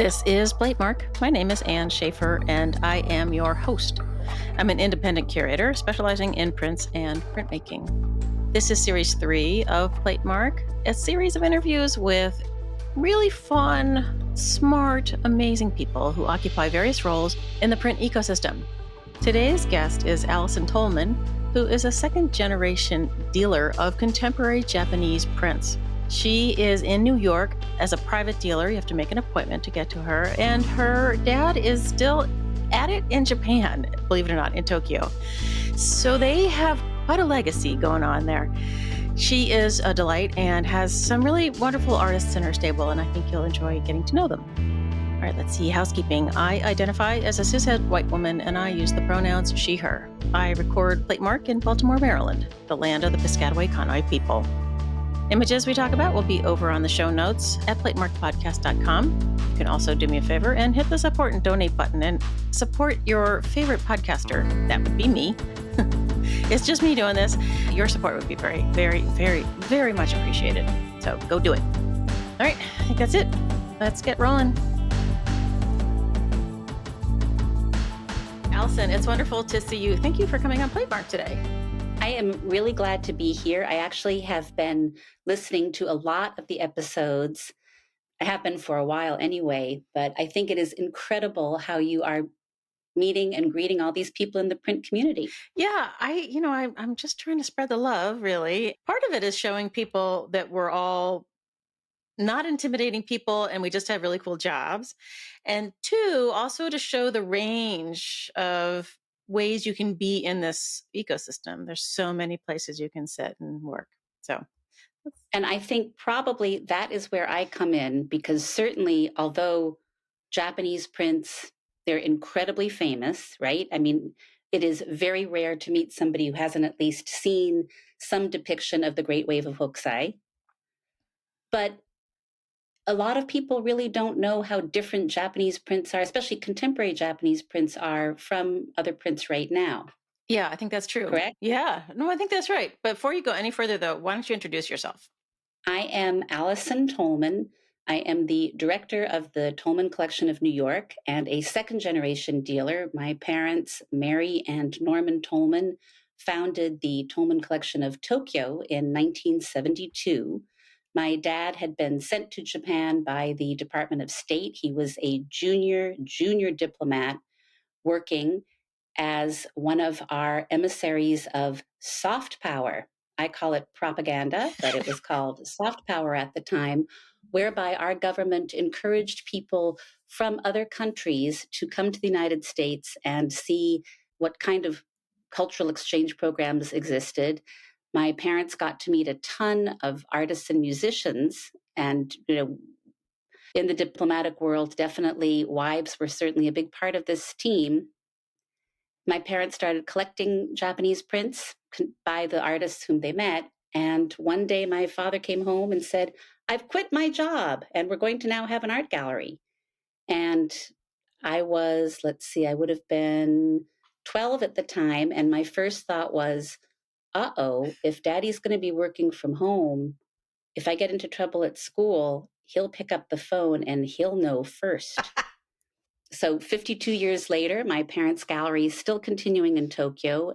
This is Platemark. My name is Ann Shafer, and I am your host. I'm an independent curator specializing in prints and printmaking. This is Series 3 of Platemark, a series of interviews with really fun, smart, amazing people who occupy various roles in the print ecosystem. Today's guest is Allison Tolman, who is a second-generation dealer of contemporary Japanese prints. She is in New York as a private dealer. You have to make an appointment to get to her. And her dad is still at it in Japan, believe it or not, in Tokyo. So they have quite a legacy going on there. She is a delight and has some really wonderful artists in her stable, and I think you'll enjoy getting to know them. All right, let's see. Housekeeping. I identify as a cishet white woman, and I use the pronouns she, her. I record Platemark in Baltimore, Maryland, the land of the Piscataway Conoy people. Images we talk about will be over on the show notes at platemarkpodcast.com. You can also do me a favor and hit the support and donate button and support your favorite podcaster. That would be me. It's just me doing this. Your support would be very, very, very, very much appreciated. So go do it. All right, I think that's it. Let's get rolling. Allison, it's wonderful to see you. Thank you for coming on Platemark today. I am really glad to be here. I actually have been listening to a lot of the episodes. I have been for a while anyway, but I think it is incredible how you are meeting and greeting all these people in the print community. Yeah, I'm just trying to spread the love, really. Part of it is showing people that we're all not intimidating people and we just have really cool jobs. And two, also to show the range of ways you can be in this ecosystem. There's so many places you can sit and work. And I think probably that is where I come in, because certainly, although Japanese prints, they're incredibly famous, right? I mean, it is very rare to meet somebody who hasn't at least seen some depiction of the Great Wave of Hokusai. But a lot of people really don't know how different Japanese prints are, especially contemporary Japanese prints are from other prints right now. Yeah, I think that's true. Correct? Yeah, no, I think that's right. But before you go any further, though, why don't you introduce yourself? I am Allison Tolman. I am the director of the Tolman Collection of New York and a second-generation dealer. My parents, Mary and Norman Tolman, founded the Tolman Collection of Tokyo in 1972. My dad had been sent to Japan by the Department of State. He was a junior diplomat working as one of our emissaries of soft power. I call it propaganda, but it was called soft power at the time, whereby our government encouraged people from other countries to come to the United States and see what kind of cultural exchange programs existed. My parents got to meet a ton of artists and musicians, and in the diplomatic world, definitely wives were certainly a big part of this team. My parents started collecting Japanese prints by the artists whom they met. And one day my father came home and said, "I've quit my job and we're going to now have an art gallery." And I was, I would have been 12 at the time. And my first thought was, if daddy's going to be working from home, if I get into trouble at school, he'll pick up the phone and he'll know first. So 52 years later, my parents' gallery is still continuing in Tokyo,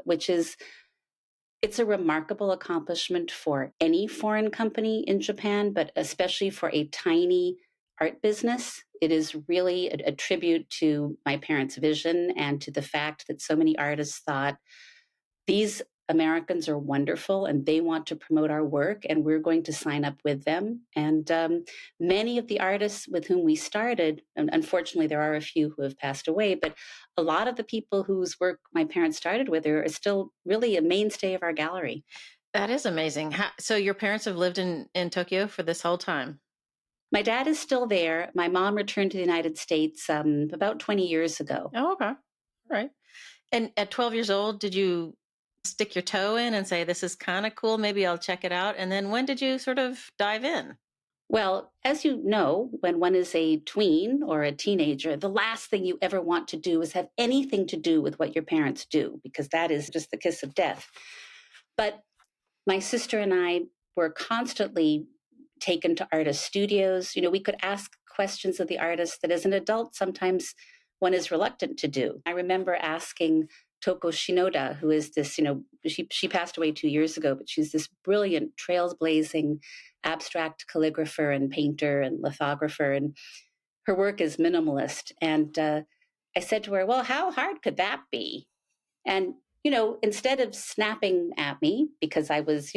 it's a remarkable accomplishment for any foreign company in Japan, but especially for a tiny art business. It is really a tribute to my parents' vision and to the fact that so many artists thought, these Americans are wonderful and they want to promote our work and we're going to sign up with them. And many of the artists with whom we started, and unfortunately there are a few who have passed away, but a lot of the people whose work my parents started with are still really a mainstay of our gallery. That is amazing. So your parents have lived in Tokyo for this whole time? My dad is still there. My mom returned to the United States about 20 years ago. Oh, okay. All right. And at 12 years old, did you stick your toe in and say, this is kind of cool, maybe I'll check it out? And then when did you sort of dive in? Well, as you know, when one is a tween or a teenager, the last thing you ever want to do is have anything to do with what your parents do, because that is just the kiss of death. But my sister and I were constantly taken to artist studios. We could ask questions of the artist that as an adult, sometimes one is reluctant to do. I remember asking Toko SHINODA, who is this, she passed away 2 years ago, but she's this brilliant, trailblazing abstract calligrapher and painter and lithographer. And her work is minimalist. And I said to her, well, how hard could that be? And, instead of snapping at me because I was,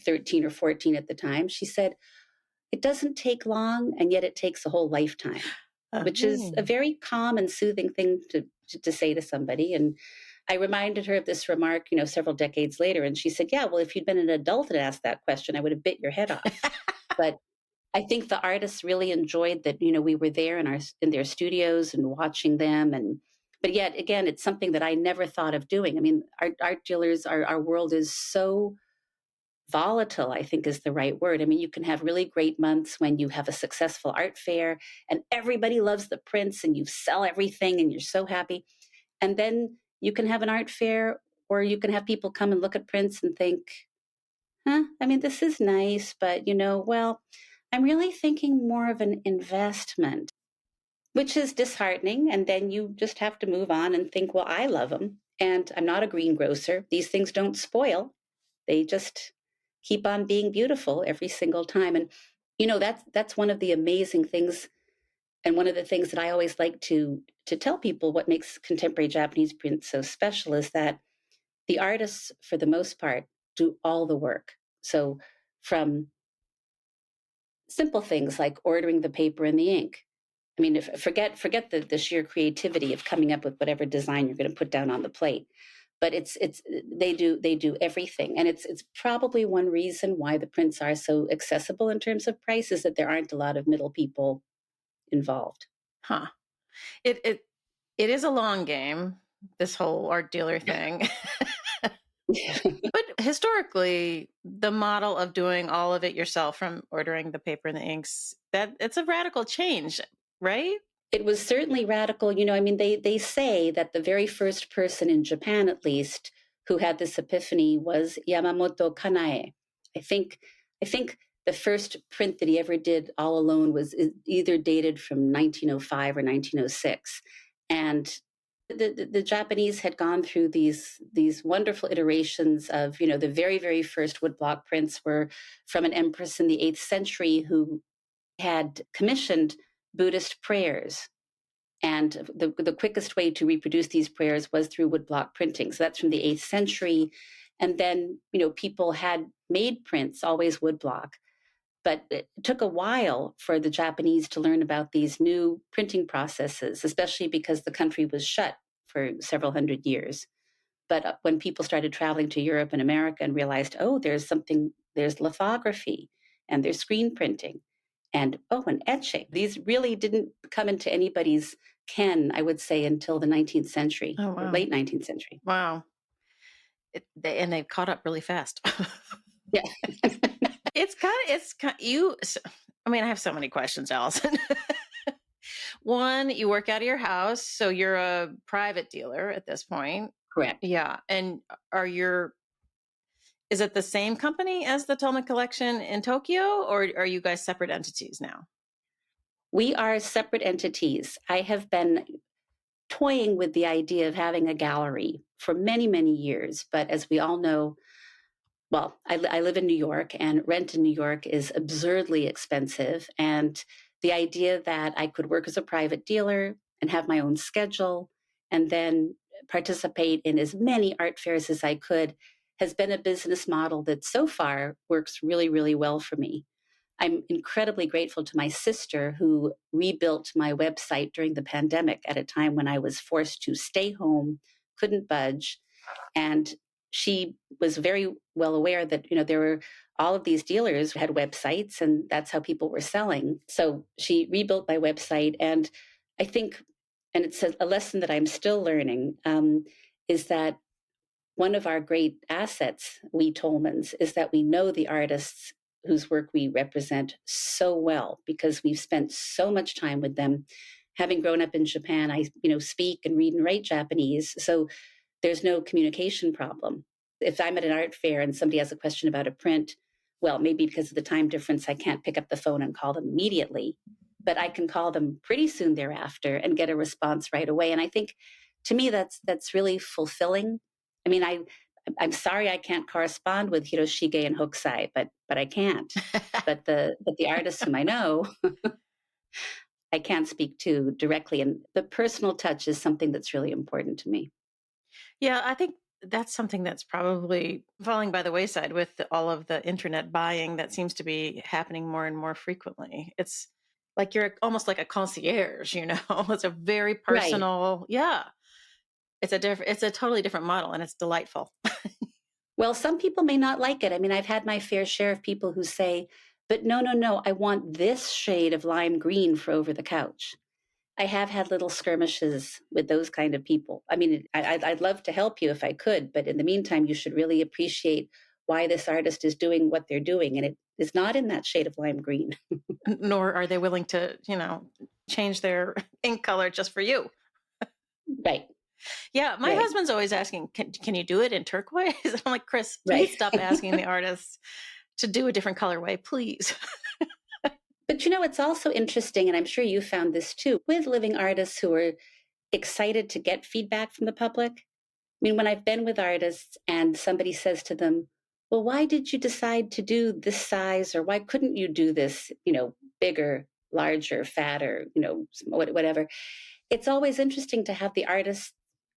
13 or 14 at the time, she said, it doesn't take long, and yet it takes a whole lifetime, which is a Oh. very calm and soothing thing to say to somebody. And I reminded her of this remark, several decades later. And she said, yeah, well, if you'd been an adult and asked that question, I would have bit your head off. But I think the artists really enjoyed that, we were there in their studios and watching them. But yet again, it's something that I never thought of doing. I mean, art dealers, our world is so volatile, I think is the right word. I mean, you can have really great months when you have a successful art fair and everybody loves the prints and you sell everything and you're so happy. And then you can have an art fair or you can have people come and look at prints and think, I mean, this is nice, but well, I'm really thinking more of an investment, which is disheartening. And then you just have to move on and think, well, I love them. And I'm not a greengrocer. These things don't spoil. They just keep on being beautiful every single time. And, that's one of the amazing things. And one of the things that I always like to tell people what makes contemporary Japanese print so special is that the artists, for the most part, do all the work. So from simple things like ordering the paper and the ink. I mean, forget the sheer creativity of coming up with whatever design you're going to put down on the plate. But they do everything, and it's probably one reason why the prints are so accessible in terms of price is that there aren't a lot of middle people involved. Huh. It is a long game, this whole art dealer thing. But historically, the model of doing all of it yourself, from ordering the paper and the inks, that it's a radical change, right? It was certainly radical. I mean, they say that the very first person in Japan, at least, who had this epiphany was Yamamoto Kanae. I think the first print that he ever did all alone was either dated from 1905 or 1906. And the Japanese had gone through these wonderful iterations of, the very, very first woodblock prints were from an empress in the 8th century who had commissioned Buddhist prayers. And the quickest way to reproduce these prayers was through woodblock printing. So that's from the 8th century. And then, people had made prints, always woodblock. But it took a while for the Japanese to learn about these new printing processes, especially because the country was shut for several hundred years. But when people started traveling to Europe and America and realized, oh, there's lithography and there's screen printing and etching. These really didn't come into anybody's ken, I would say, until the 19th century, Oh, or wow. late 19th century. Wow. And they've caught up really fast. Yeah. I mean, I have so many questions, Allison. One, you work out of your house, so you're a private dealer at this point. Correct. Yeah. And is it the same company as the Tolman Collection in Tokyo, or are you guys separate entities now? We are separate entities. I have been toying with the idea of having a gallery for many, many years. But as we all know, well, I live in New York, and rent in New York is absurdly expensive. And the idea that I could work as a private dealer and have my own schedule and then participate in as many art fairs as I could has been a business model that so far works really, really well for me. I'm incredibly grateful to my sister who rebuilt my website during the pandemic at a time when I was forced to stay home, couldn't budge. And she was very well aware that, there were all of these dealers who had websites and that's how people were selling. So she rebuilt my website. And I think, and it's a lesson that I'm still learning, is that one of our great assets, we Tolmans, is that we know the artists whose work we represent so well because we've spent so much time with them. Having grown up in Japan, I speak and read and write Japanese, so there's no communication problem. If I'm at an art fair and somebody has a question about a print, well, maybe because of the time difference, I can't pick up the phone and call them immediately. but I can call them pretty soon thereafter and get a response right away. And I think to me that's really fulfilling. I mean, I'm sorry I can't correspond with Hiroshige and Hokusai, but I can't. But the artists whom I know, I can speak to directly, and the personal touch is something that's really important to me. Yeah, I think that's something that's probably falling by the wayside with all of the internet buying that seems to be happening more and more frequently. It's like you're almost like a concierge, you know? It's a very Right. personal, yeah. It's a totally different model and it's delightful. Well, some people may not like it. I mean, I've had my fair share of people who say, but no, no, no, I want this shade of lime green for over the couch. I have had little skirmishes with those kind of people. I mean, I'd love to help you if I could, but in the meantime, you should really appreciate why this artist is doing what they're doing. And it is not in that shade of lime green. Nor are they willing to, change their ink color just for you. Right, Yeah, my right, husband's always asking, can you do it in turquoise? And I'm like, Chris, right. please stop asking the artists to do a different colorway, please. But it's also interesting, and I'm sure you found this too, with living artists who are excited to get feedback from the public. I mean, when I've been with artists and somebody says to them, well, why did you decide to do this size? Or why couldn't you do this, bigger, larger, fatter, whatever? It's always interesting to have the artist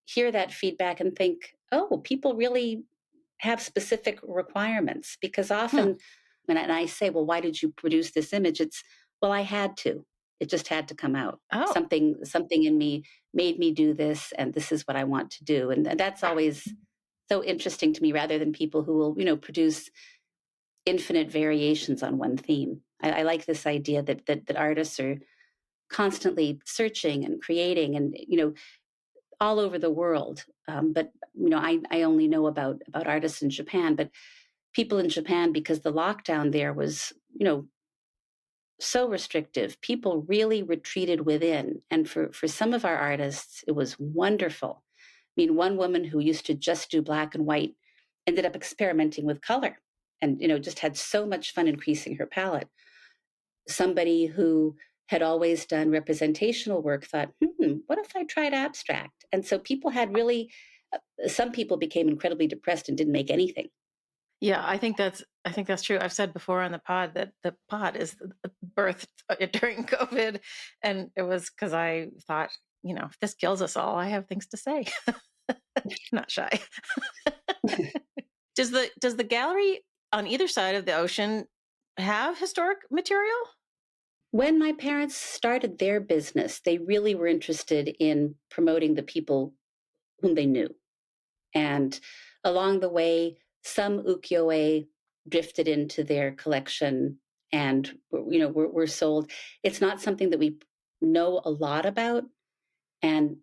hear that feedback and think, oh, people really have specific requirements. Because Hmm. often when I say, well, why did you produce this image? It's, well, I had to. It just had to come out. Oh, Something in me made me do this, and this is what I want to do. And that's always so interesting to me, rather than people who will, produce infinite variations on one theme. I like this idea that artists are constantly searching and creating, and all over the world. But I only know about artists in Japan, but people in Japan, because the lockdown there was so restrictive, people really retreated within. And for some of our artists, it was wonderful. I mean, one woman who used to just do black and white ended up experimenting with color, and just had so much fun increasing her palette. Somebody who had always done representational work thought, what if I tried abstract? And so people had really, some people became incredibly depressed and didn't make anything. yeah, I think that's true. I've said before on the pod that the pod is birthed during COVID, and it was because I thought, if this kills us all, I have things to say. Not shy. Does the gallery on either side of the ocean have historic material? When my parents started their business, they really were interested in promoting the people whom they knew. And along the way, some ukiyo-e drifted into their collection and were sold. It's not something that we know a lot about. And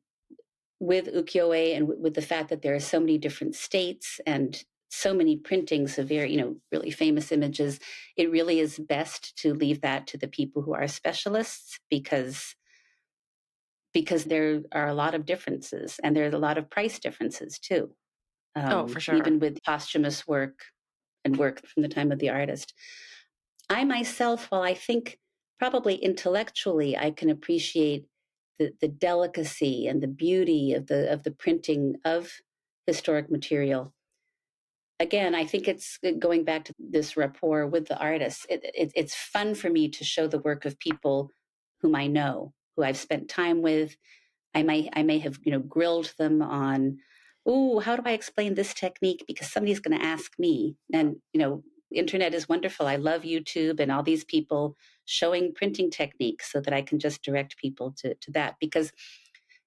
with ukiyo-e and with the fact that there are so many different states and so many printings of very, really famous images, it really is best to leave that to the people who are specialists, because there are a lot of differences, and there's a lot of price differences too, Oh, for sure. even with posthumous work and work from the time of the artist. I myself, while I think probably intellectually I can appreciate the delicacy and the beauty of the printing of historic material, again, I think it's going back to this rapport with the artists. It's fun for me to show the work of people whom I know, who I've spent time with. I may have grilled them on, oh, how do I explain this technique, because somebody's going to ask me. And internet is wonderful. I love YouTube and all these people showing printing techniques so that I can just direct people to that, because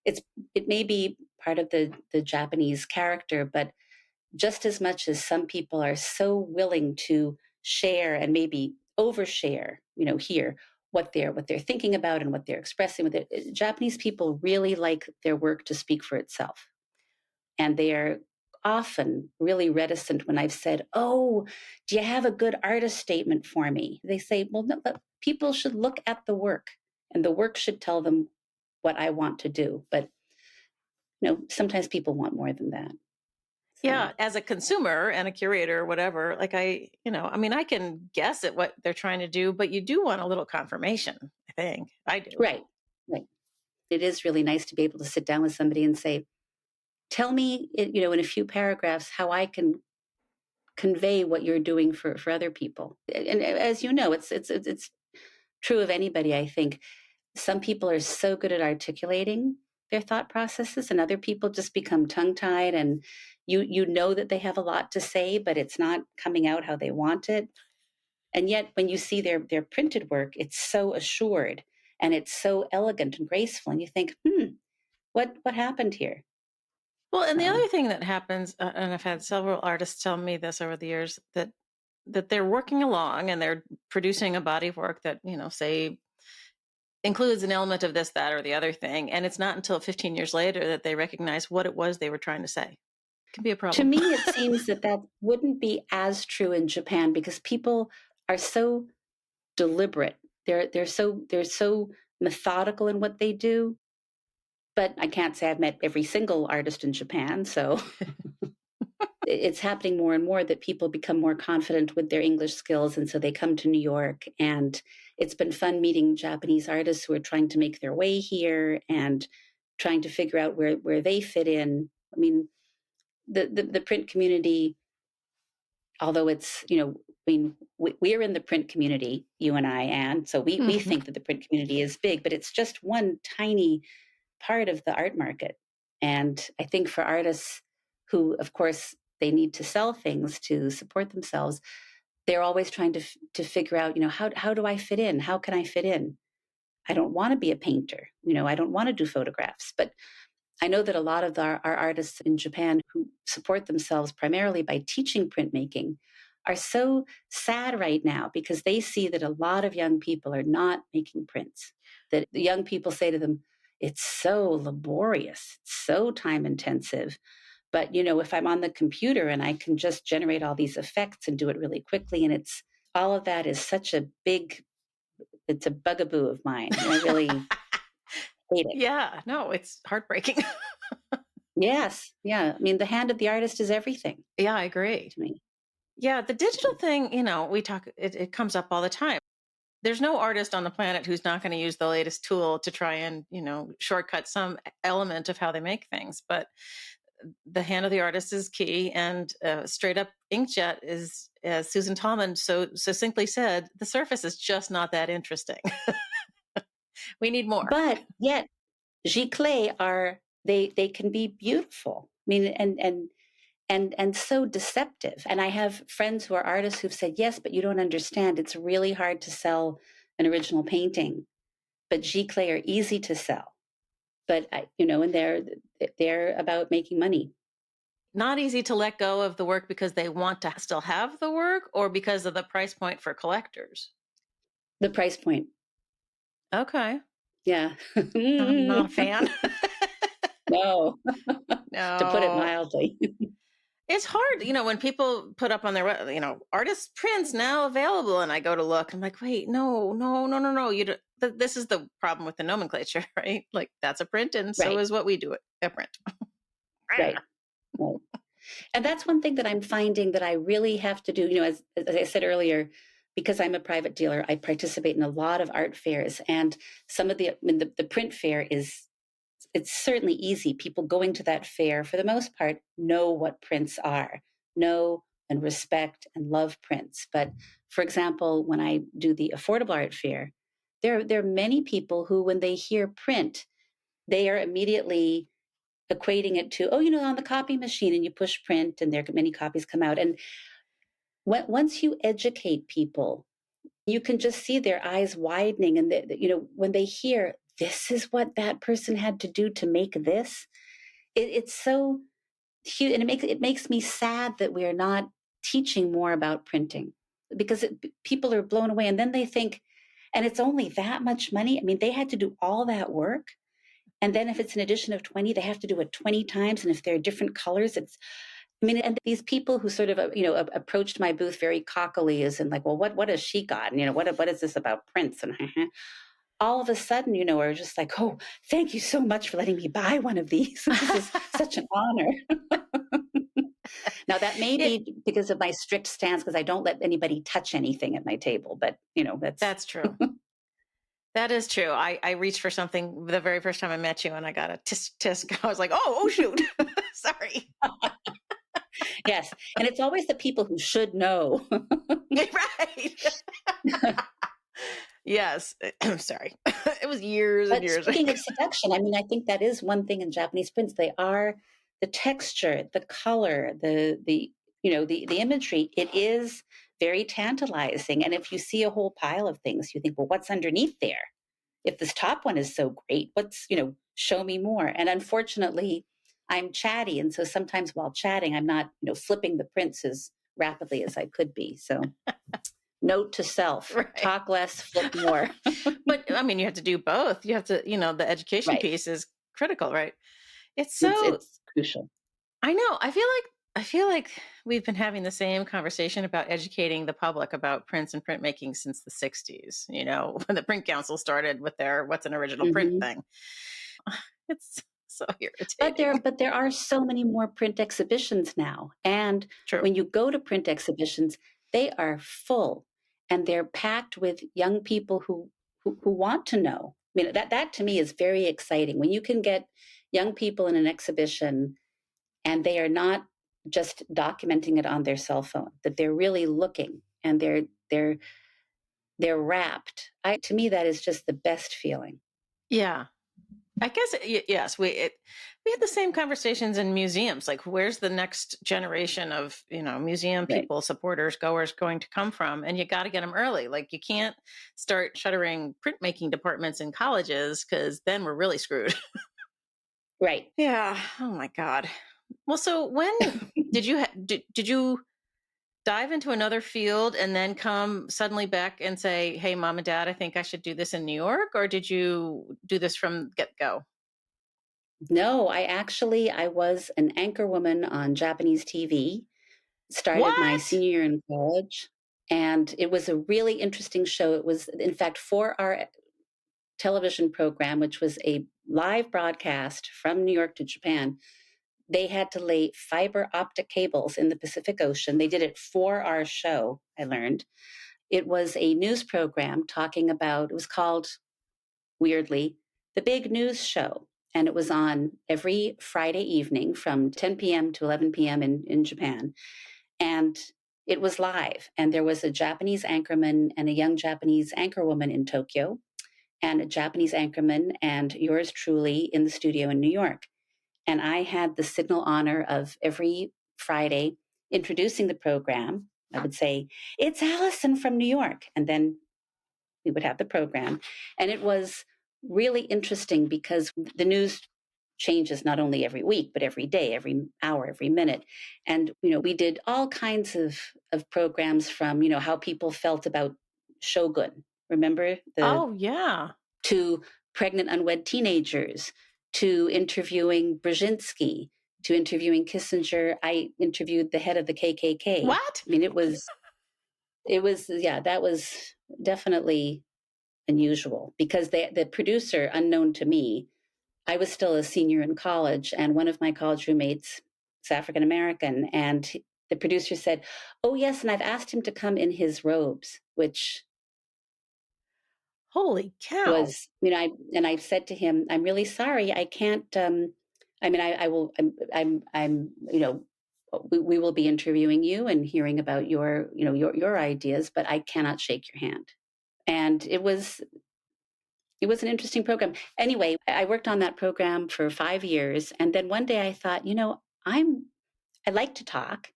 it may be part of the Japanese character, but just as much as some people are so willing to share and maybe overshare, here what they're thinking about and what they're expressing with it, Japanese people really like their work to speak for itself. And they are often really reticent when I've said, "Oh, do you have a good artist statement for me?" They say, "Well, no, people should look at the work, and the work should tell them what I want to do." But sometimes people want more than that. So Yeah, as a consumer and a curator, whatever, like I mean, I can guess at what they're trying to do, but you do want a little confirmation. I think I do. Right. Right. It is really nice to be able to sit down with somebody and say, tell me, in a few paragraphs, how I can convey what you're doing for other people. And as you know, it's true of anybody, I think. Some people are so good at articulating their thought processes, and other people just become tongue tied, and you know that they have a lot to say, but it's not coming out how they want it. And yet when you see their printed work, it's so assured and it's so elegant and graceful, and you think, what happened here? Well, and the So other thing that happens, and I've had several artists tell me this over the years, that they're working along and they're producing a body of work that, say includes an element of this, that, or the other thing. And it's not until 15 years later that they recognize what it was they were trying to say. It can be a to problem. me, it seems that wouldn't be as true in Japan because people are so deliberate. They're so methodical in what they do. But I can't say I've met every single artist in Japan, so it's happening more and more that people become more confident with their English skills, and so they come to New York. And it's been fun meeting Japanese artists who are trying to make their way here and trying to figure out where they fit in. I mean, the print community, although it's, I mean, we're in the print community, you and I, Anne, so we Mhm. think that the print community is big, but it's just one tiny part of the art market. And I think for artists who, of course, they need to sell things to support themselves, they're always trying to figure out, how do I fit in? How can I fit in? I don't want to be a painter. I don't want to do photographs, but I know that a lot of our artists in Japan who support themselves primarily by teaching printmaking are so sad right now because they see that a lot of young people are not making prints. That the young people say to them, it's so laborious, it's so time intensive. But, if I'm on the computer and I can just generate all these effects and do it really quickly, and it's all of that is such a big, it's a bugaboo of mine. And I really hate it. Yeah, no, it's heartbreaking. Yes. Yeah. I mean, the hand of the artist is everything Yeah, I agree. to me. Yeah, the digital So, thing, we talk, it comes up all the time. There's no artist on the planet who's not going to use the latest tool to try and, shortcut some element of how they make things. But the hand of the artist is key. And straight up inkjet is, as Susan Tolman so succinctly said, the surface is just not that interesting. We need more. but yet giclée they can be beautiful. I mean, and so deceptive. And I have friends who are artists who've said, yes, but you don't understand. It's really hard to sell an original painting, but giclée are easy to sell. But and they're about making money. Not easy to let go of the work because they want to still have the work or because of the price point for collectors. The price point. Okay. Yeah. I'm not a fan. No, to put it No. mildly. It's hard, when people put up on their, artist prints now available, and I go to look, I'm like, wait, no, no, no, no, no. This is the problem with the nomenclature, right? Like that's a print, and so Right, is what we do a print. right, right. And that's one thing that I'm finding that I really have to do, as I said earlier, because I'm a private dealer, I participate in a lot of art fairs. And some of the print fair it's certainly easy. People going to that fair, for the most part, know what prints are, know and respect and love prints. But for example, when I do the affordable art fair, there are many people who, when they hear print, they are immediately equating it to, oh, on the copy machine and you push print and there many copies come out. And once you educate people, you can just see their eyes widening. And, when they hear, this is what that person had to do to make this, it's so huge. And it makes me sad that we are not teaching more about printing because people are blown away. And then they think, and it's only that much money. I mean, they had to do all that work. And then if it's an edition of 20, they have to do it 20 times. And if they're different colors, and these people who sort of, approached my booth very cockily as in like, well, what has she got? And, what is this about prints? And all of a sudden, are just like, oh, thank you so much for letting me buy one of these. This is such an honor. Now that may it be because of my strict stance, because I don't let anybody touch anything at my table, but that's That's true. That is true. I reached for something the very first time I met you and I got a tisk tisk. I was like, oh shoot. Sorry. Yes, and it's always the people who should know. Right. Yes. I'm sorry. It was years and But years speaking ago. of seduction, I mean, I think that is one thing in Japanese prints. They are the texture, the color, the imagery. It is very tantalizing. And if you see a whole pile of things, you think, well, what's underneath there? If this top one is so great, show me more. And unfortunately, I'm chatty. And so sometimes while chatting, I'm not, flipping the prints as rapidly as I could be. So note to self, Right. talk less, flip more. But I mean, you have to do both. You have to, the education Right. piece is critical, right? It's It's so it's crucial. I know. I feel like we've been having the same conversation about educating the public about prints and printmaking since the 60s, when the print council started with their what's an original print Hmm. thing. It's so But irritating. there are so many more print exhibitions now, and True. when you go to print exhibitions, they are full, and they're packed with young people who want to know. I mean, that to me is very exciting when you can get young people in an exhibition and they are not just documenting it on their cell phone, that they're really looking and they're rapt. I To me that is just the best feeling. Yeah. I guess yes, we had the same conversations in museums. Like, where's the next generation of museum Right. people, supporters, goers going to come from? And you got to get them early. Like, you can't start shuttering printmaking departments in colleges because then we're really screwed. Right. Yeah. Oh my God. Well, so when did you dive into another field and then come suddenly back and say, "Hey, mom and dad, I think I should do this in New York," or did you do this from get go? No, I was an anchor woman on Japanese TV, started my What? senior year in college, and it was a really interesting show. It was, in fact, for our television program, which was a live broadcast from New York to Japan. They had to lay fiber optic cables in the Pacific Ocean. They did it for our show, I learned. It was a news program it was called, weirdly, The Big News Show. And it was on every Friday evening from 10 p.m. to 11 p.m. in Japan. And it was live. And there was a Japanese anchorman and a young Japanese anchorwoman in Tokyo, and a Japanese anchorman and yours truly in the studio in New York. And I had the signal honor of every Friday introducing the program. I would say, "It's Allison from New York." And then we would have the program. And it was really interesting because the news changes not only every week, but every day, every hour, every minute. And, we did all kinds of programs from, how people felt about Shogun. Remember Oh, yeah. to pregnant unwed teenagers, to interviewing Brzezinski, to interviewing Kissinger. I interviewed the head of the KKK. What? I mean, yeah, that was definitely unusual because the producer, unknown to me, I was still a senior in college, and one of my college roommates is African American, and the producer said, "Oh yes, and I've asked him to come in his robes," which Holy cow. was, I said to him, "I'm really sorry, I can't. I mean, I will. We will be interviewing you and hearing about your ideas, but I cannot shake your hand." And it was an interesting program. Anyway, I worked on that program for 5 years, and then one day I thought, I like to talk.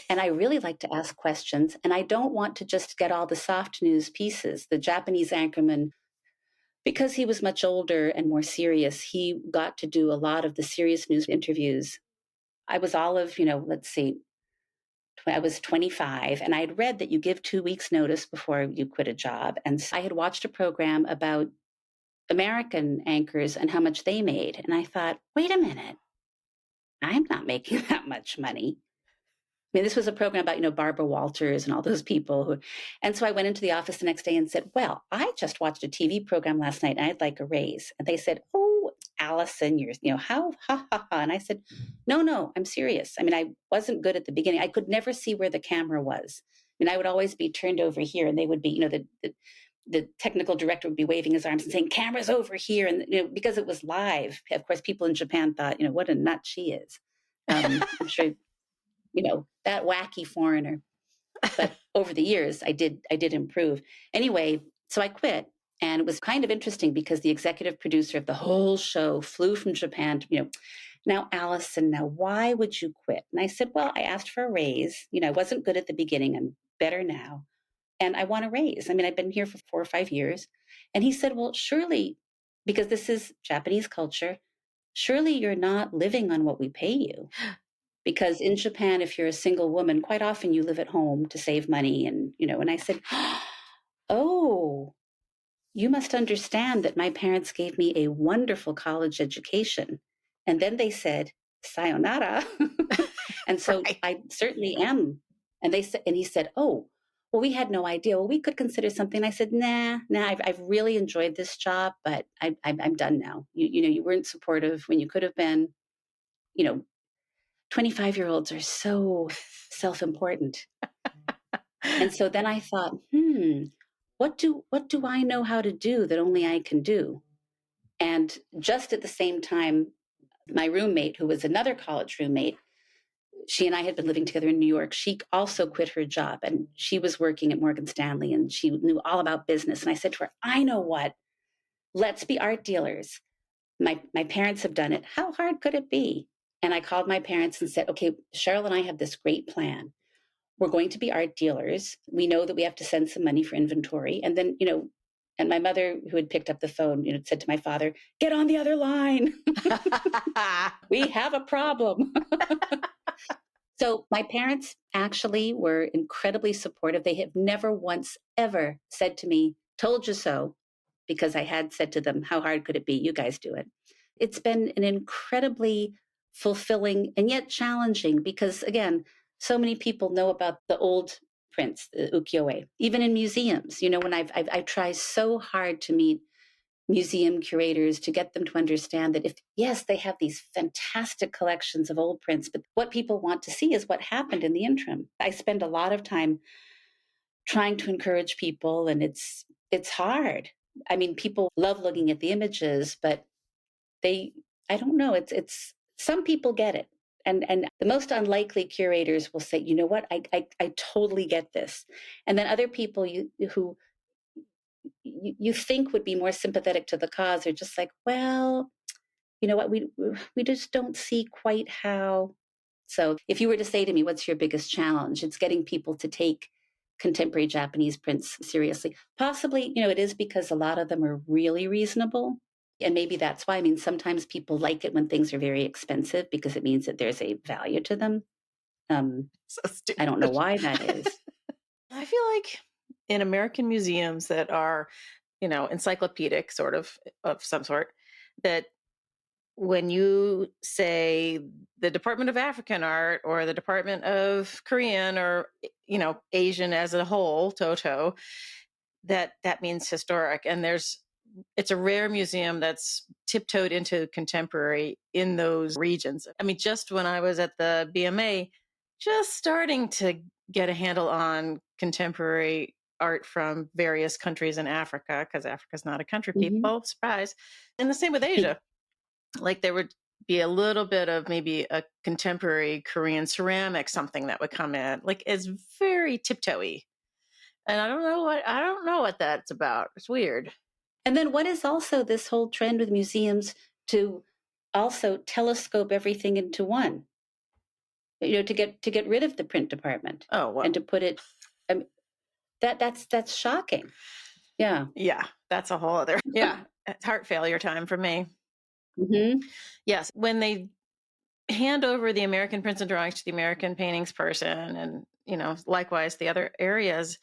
And I really like to ask questions. And I don't want to just get all the soft news pieces. The Japanese anchorman, because he was much older and more serious, he got to do a lot of the serious news interviews. I was all of, let's see, I was 25, and I had read that you give 2 weeks notice before you quit a job. And so I had watched a program about American anchors and how much they made. And I thought, wait a minute, I'm not making that much money. I mean, this was a program about, Barbara Walters and all those people and so I went into the office the next day and said, "Well, I just watched a TV program last night and I'd like a raise." And they said, "Oh, Allison, how, ha, ha, ha." And I said, "No, no, I'm serious. I mean, I wasn't good at the beginning. I could never see where the camera was. I mean, I would always be turned over here and they would be, the technical director would be waving his arms and saying, "Camera's over here." And because it was live, of course, people in Japan thought, what a nut she is. I'm sure, that wacky foreigner. But over the years, I did improve. Anyway, so I quit. And it was kind of interesting because the executive producer of the whole show flew from Japan to, now, Allison, now why would you quit? And I said, well, I asked for a raise. I wasn't good at the beginning. I'm better now. And I want a raise. I mean, I've been here for 4 or 5 years. And he said, well, surely, because this is Japanese culture, surely you're not living on what we pay you. Because in Japan, if you're a single woman, quite often you live at home to save money. And I said, oh, you must understand that my parents gave me a wonderful college education. And then they said, sayonara. And so Right. I certainly am. And he said, oh, well, we had no idea. Well, we could consider something. I said, nah, I've really enjoyed this job, but I'm done now. You weren't supportive when you could have been. You know, 25-year-olds are so self-important. And so then I thought, what do I know how to do that only I can do? And just at the same time, my roommate, who was another college roommate, she and I had been living together in New York. She also quit her job and she was working at Morgan Stanley and she knew all about business. And I said to her, I know what, let's be art dealers. My parents have done it. How hard could it be? And I called my parents and said, okay, Cheryl and I have this great plan. We're going to be art dealers. We know that we have to send some money for inventory. And then, and my mother, who had picked up the phone, said to my father, get on the other line. We have a problem. So my parents actually were incredibly supportive. They have never once ever said to me, told you so, because I had said to them, how hard could it be? You guys do it. It's been an incredibly fulfilling and yet challenging because, again, so many people know about the old prints, the ukiyo-e, even in museums. When I've tried so hard to meet museum curators to get them to understand that yes, they have these fantastic collections of old prints, but what people want to see is what happened in the interim. I spend a lot of time trying to encourage people, and it's hard. I mean, people love looking at the images, but I don't know, it's some people get it. And the most unlikely curators will say, you know what, I totally get this. And then other people who you think would be more sympathetic to the cause are just like, well, you know what, we just don't see quite how. So if you were to say to me, what's your biggest challenge? It's getting people to take contemporary Japanese prints seriously. Possibly, it is because a lot of them are really reasonable. And maybe that's why. I mean, sometimes people like it when things are very expensive because it means that there's a value to them. So stupid. I don't know why that is. I feel like in American museums that are, encyclopedic of some sort, that when you say the Department of African Art or the Department of Korean or, Asian as a whole, Toto, that means historic. And it's a rare museum that's tiptoed into contemporary in those regions. I mean, just when I was at the BMA, just starting to get a handle on contemporary art from various countries in Africa, because Africa's not a country, Mm-hmm. people, surprise. And the same with Asia. Like there would be a little bit of maybe a contemporary Korean ceramic, something that would come in. Like it's very tiptoey. And I don't know what that's about. It's weird. And then what is also this whole trend with museums to also telescope everything into one? To get rid of the print department Oh, well. and to put it. That's shocking. Yeah. Yeah, that's a whole other. Yeah, it's heart failure time for me. Mm-hmm. Yes, when they hand over the American prints and drawings to the American paintings person, and likewise the other areas.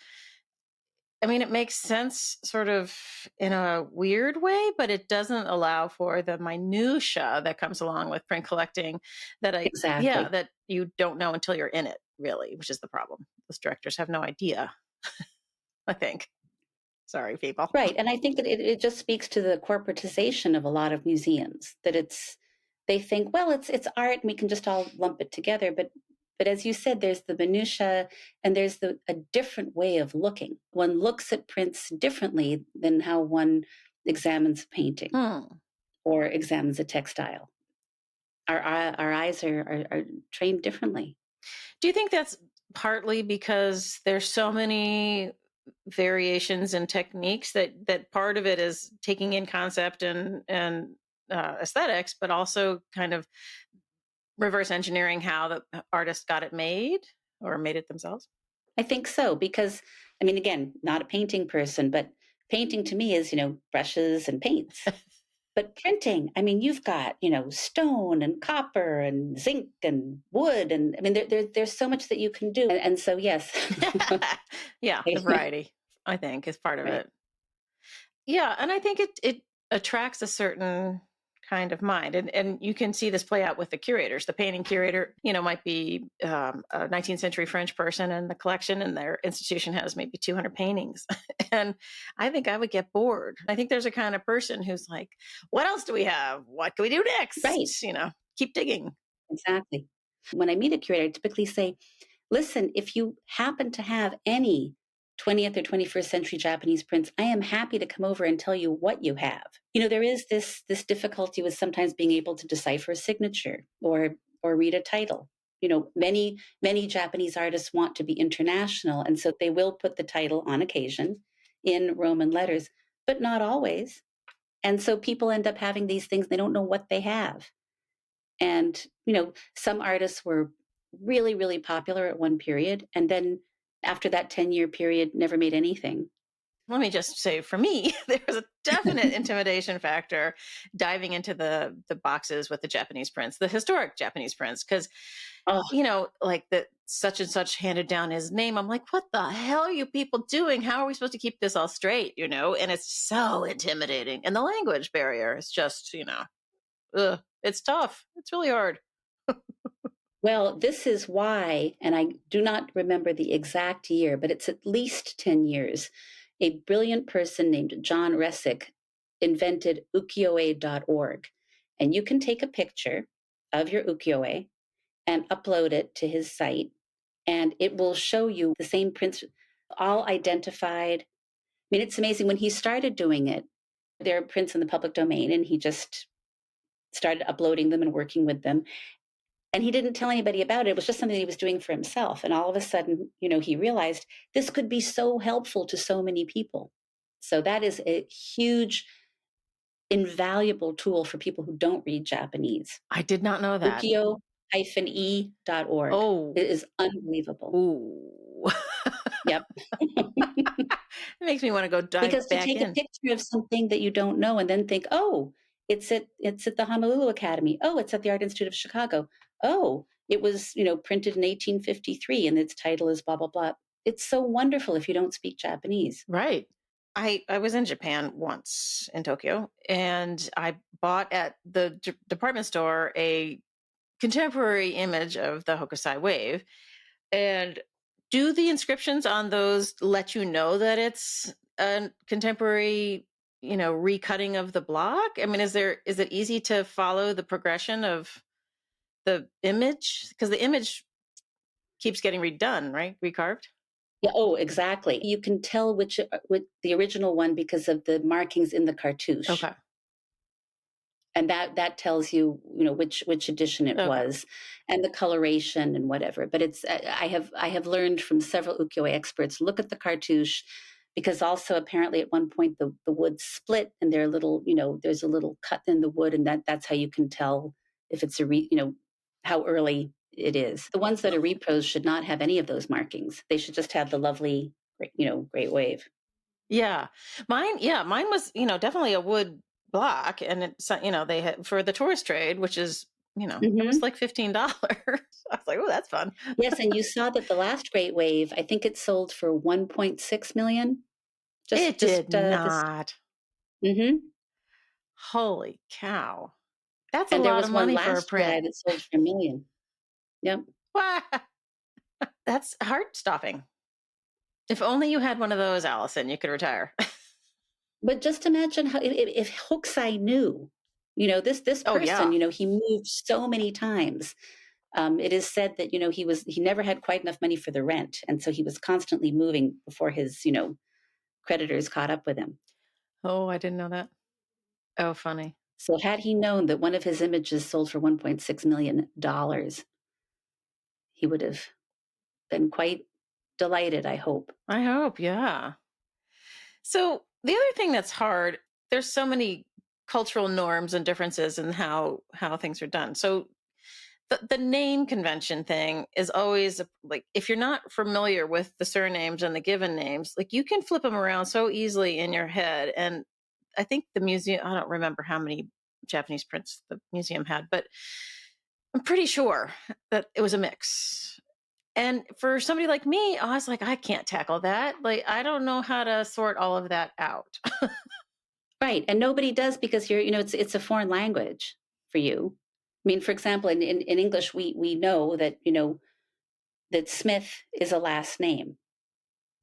I mean, it makes sense sort of in a weird way, but it doesn't allow for the minutia that comes along with print collecting Exactly. that you don't know until you're in it, really, which is the problem. Those directors have no idea, I think. Sorry, people. Right. And I think that it just speaks to the corporatization of a lot of museums, that they think, well, it's art and we can just all lump it together. But But as you said, there's the minutia and there's a different way of looking. One looks at prints differently than how one examines a painting Hmm. or examines a textile. Our eyes are trained differently. Do you think that's partly because there's so many variations and techniques that part of it is taking in concept and aesthetics, but also kind of reverse engineering how the artist got it made or made it themselves? I think so because, I mean, again, not a painting person, but painting to me is, brushes and paints. But printing, I mean, you've got, stone and copper and zinc and wood. And I mean, there's so much that you can do. And so, yes. Yeah, the variety, I think, is part of Right. it. Yeah, and I think it attracts a certain kind of mind, and you can see this play out with the curators. The painting curator, might be a 19th century French person in the collection, and their institution has maybe 200 paintings. And I think I would get bored. I think there's a kind of person who's like, "What else do we have? What can we do Right. next?" Keep digging. Exactly. When I meet a curator, I typically say, listen, if you happen to have any 20th or 21st century Japanese prints, I am happy to come over and tell you what you have. There is this difficulty with sometimes being able to decipher a signature or read a title. Many Japanese artists want to be international, and so they will put the title on occasion in Roman letters, but not always. And so people end up having these things, they don't know what they have. And, some artists were really, really popular at one period. And then after that 10-year period, never made anything. Let me just say, for me, there was a definite intimidation factor diving into the boxes with the Japanese prints, the historic Japanese prints, because Oh, like that such and such handed down his name. I'm like, what the hell are you people doing? How are we supposed to keep this all straight? And it's so intimidating. And the language barrier is just, it's tough. It's really hard. well, this is why, and I do not remember the exact year, but it's at least 10 years. A brilliant person named John Resick invented ukiyo-e.org. And you can take a picture of your ukiyo-e and upload it to his site, and it will show you the same prints, all identified. I mean, it's amazing. When he started doing it, there are prints in the public domain, and he just started uploading them and working with them. And he didn't tell anybody about it. It was just something he was doing for himself. And all of a sudden, he realized this could be so helpful to so many people. So that is a huge, invaluable tool for people who don't read Japanese. I did not know that. Ukiyo-e.org. Oh, It is unbelievable. ooh. Yep. It makes me want to go dive Because to back take a in. picture of something that you don't know and then think, oh, it's at the Honolulu Academy. Oh, it's at the Art Institute of Chicago. Oh, it was, printed in 1853 and its title is blah blah blah. It's so wonderful if you don't speak Japanese. Right. I was in Japan once in Tokyo, and I bought at the department store a contemporary image of the Hokusai wave. And do the inscriptions on those let you know that it's a contemporary, recutting of the block? I mean, is it easy to follow the progression of the image? Because the image keeps getting redone, right? Recarved? Yeah, oh, exactly. You can tell which the original one because of the markings in the cartouche. Okay. And that tells you, which edition it Okay. was and the coloration and whatever. But it's I have learned from several ukiyo-e experts, look at the cartouche, because also apparently at one point the wood split and there's a little cut in the wood, and that's how you can tell if it's how early it is. The ones that are repros should not have any of those markings. They should just have the lovely, great wave. Mine was, definitely a wood block, and it's, they had for the tourist trade, which is, it was Hmm. like $15. I was like, oh, that's fun. Yes, and you saw that the last great wave, I think it sold for 1.6 million. It did This. not. Hmm. Holy cow. That's a And there lot of was one money for a last July print. that sold for 1 million. Yep. Wow. That's heart stopping. If only you had one of those, Allison, you could retire. But just imagine how if Hokusai knew, this Oh, person, yeah. he moved so many times. It is said that he never had quite enough money for the rent, and so he was constantly moving before his creditors caught up with him. Oh, I didn't know that. Oh, funny. So had he known that one of his images sold for $1.6 million, he would have been quite delighted, I hope. I hope, yeah. So the other thing that's hard, there's so many cultural norms and differences in how things are done. So the name convention thing is always like, if you're not familiar with the surnames and the given names, like you can flip them around so easily in your head. And I think the museum, I don't remember how many Japanese prints the museum had, but I'm pretty sure that it was a mix. And for somebody like me, I was like, I can't tackle that. Like, I don't know how to sort all of that out. Right, and nobody does because it's a foreign language for you. I mean, for example, in English, we know that that Smith is a last name.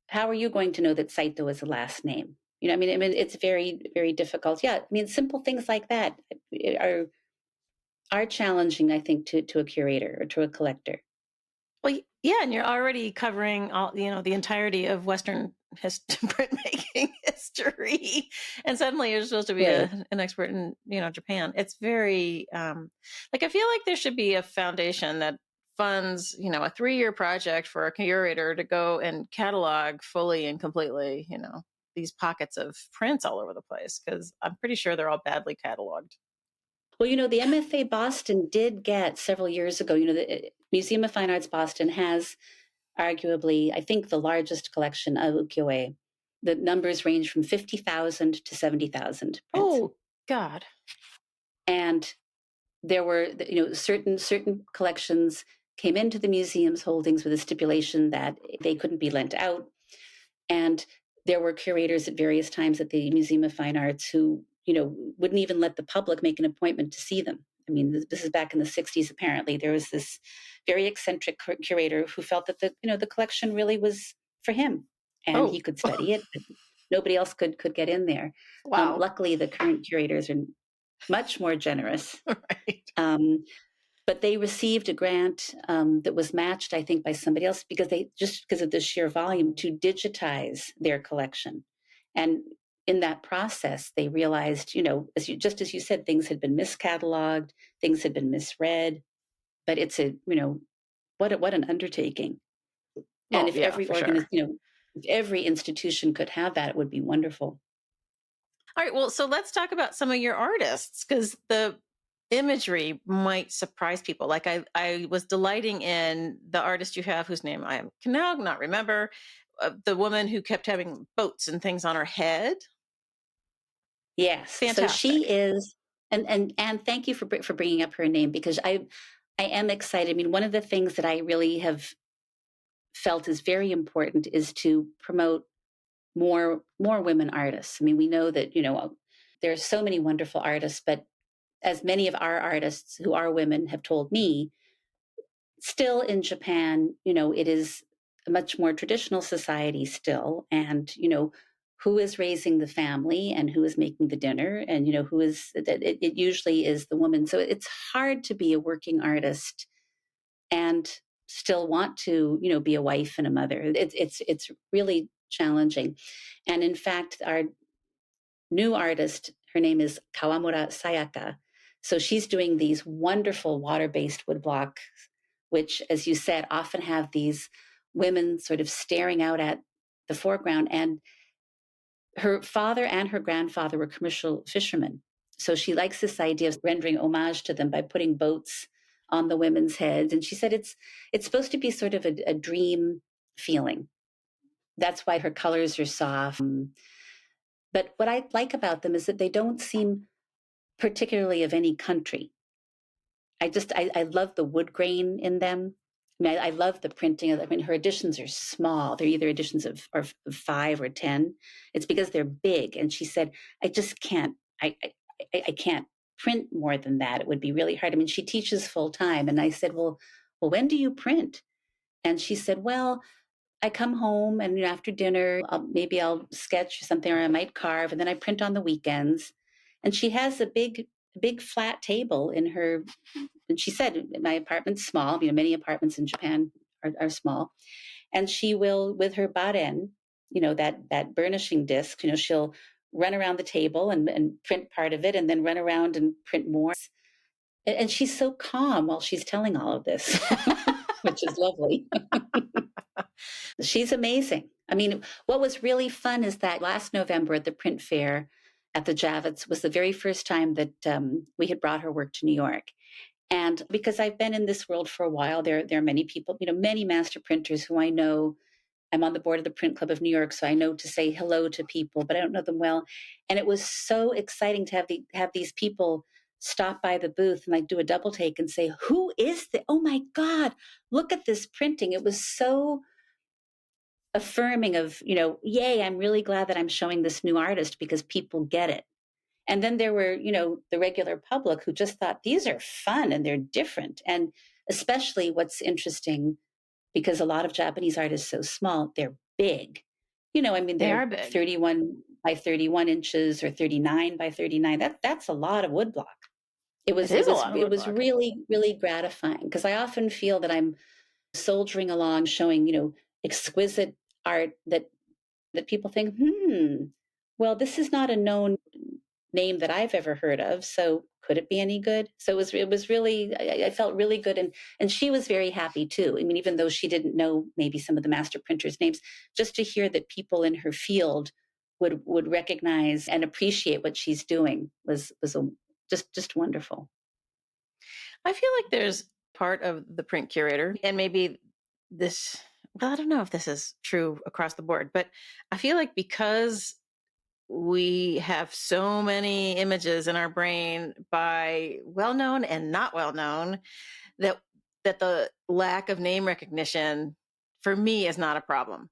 How are you going to know that Saito is a last name? I mean, it's very, very difficult. Yeah, I mean, simple things like that are are challenging, I think, to a curator or to a collector. Well, yeah, and you're already covering all, the entirety of Western printmaking history, and suddenly you're supposed to be Right. an expert in, Japan. It's very, like, I feel like there should be a foundation that funds, a 3-year project for a curator to go and catalog fully and completely, these pockets of prints all over the place, because I'm pretty sure they're all badly cataloged. Well, the MFA Boston did get several years ago. The Museum of Fine Arts Boston has arguably, I think, the largest collection of ukiyo-e. The numbers range from 50,000 to 70,000 prints. Oh, God. And there were, certain collections came into the museum's holdings with a stipulation that they couldn't be lent out. And there were curators at various times at the Museum of Fine Arts who, wouldn't even let the public make an appointment to see them. I mean, this is back in the 60s, apparently. There was this very eccentric curator who felt that the collection really was for him and he Oh, could study it, but nobody else could get in there. wow. Luckily, the current curators are much more generous. Right. Um, but they received a grant that was matched, I think, by somebody else because of the sheer volume to digitize their collection. And in that process, they realized, just as you said, things had been miscatalogued, things had been misread. But it's what an undertaking. And Oh, if yeah, for sure. if every institution could have that, it would be wonderful. All right. Well, so let's talk about some of your artists, because the imagery might surprise people. Like, I was delighting in the artist you have, whose name I can now not remember, the woman who kept having boats and things on her head. Yes. So she Fantastic. is, and thank you for bringing up her name because I am excited. I mean, one of the things that I really have felt is very important is to promote more women artists. I mean, we know that there are so many wonderful artists, but as many of our artists who are women have told me, still in Japan, it is a much more traditional society still, and who is raising the family and who is making the dinner and who is that it usually is the woman. So it's hard to be a working artist and still want to be a wife and a mother. It's really challenging. And in fact, our new artist, her name is Kawamura Sayaka. So she's doing these wonderful water-based woodblocks, which, as you said, often have these women sort of staring out at the foreground. And her father and her grandfather were commercial fishermen. So she likes this idea of rendering homage to them by putting boats on the women's heads. And she said it's supposed to be sort of a dream feeling. That's why her colors are soft. But what I like about them is that they don't seem particularly of any country. I love the wood grain in them. I mean, I love the printing of them. I mean, her editions are small. They're either editions of 5 or 10. It's because they're big. And she said, I just can't, I can't print more than that. It would be really hard. I mean, she teaches full time. And I said, well, when do you print? And she said, well, I come home and after dinner, maybe I'll sketch or something, or I might carve, and then I print on the weekends. And she has a big flat table in her and she said, my apartment's small. Many apartments in Japan are small. And she will, with her baren, that burnishing disc, she'll run around the table and print part of it and then run around and print more. And she's so calm while she's telling all of this, which is lovely. She's amazing. What was really fun is that last November at the print fair at the Javits was the very first time that we had brought her work to New York. And because I've been in this world for a while, there are many people, many master printers who I know. I'm on the board of the Print Club of New York, so I know to say hello to people, but I don't know them well. And it was so exciting to have these people stop by the booth and like do a double take and say, "Who is this? Oh my God, look at this printing!" It was so affirming of, yay! I'm really glad that I'm showing this new artist because people get it. And then there were, the regular public who just thought these are fun and they're different. And especially what's interesting, because a lot of Japanese art is so small, they're big. They They're are big. 31 by 31 inches or 39 by 39. That's a lot of woodblock. It It was it is a was lot of it was woodblock. really really gratifying because I often feel that I'm soldiering along, showing exquisite art that people think, well, this is not a known name that I've ever heard of. So could it be any good? So it was really, I felt really good. And she was very happy too. Even though she didn't know maybe some of the master printers' names, just to hear that people in her field would recognize and appreciate what she's doing was just wonderful. I feel like there's part of the print curator, and maybe this, well, I don't know if this is true across the board, but I feel like because we have so many images in our brain by well known and not well known that the lack of name recognition for me is not a problem.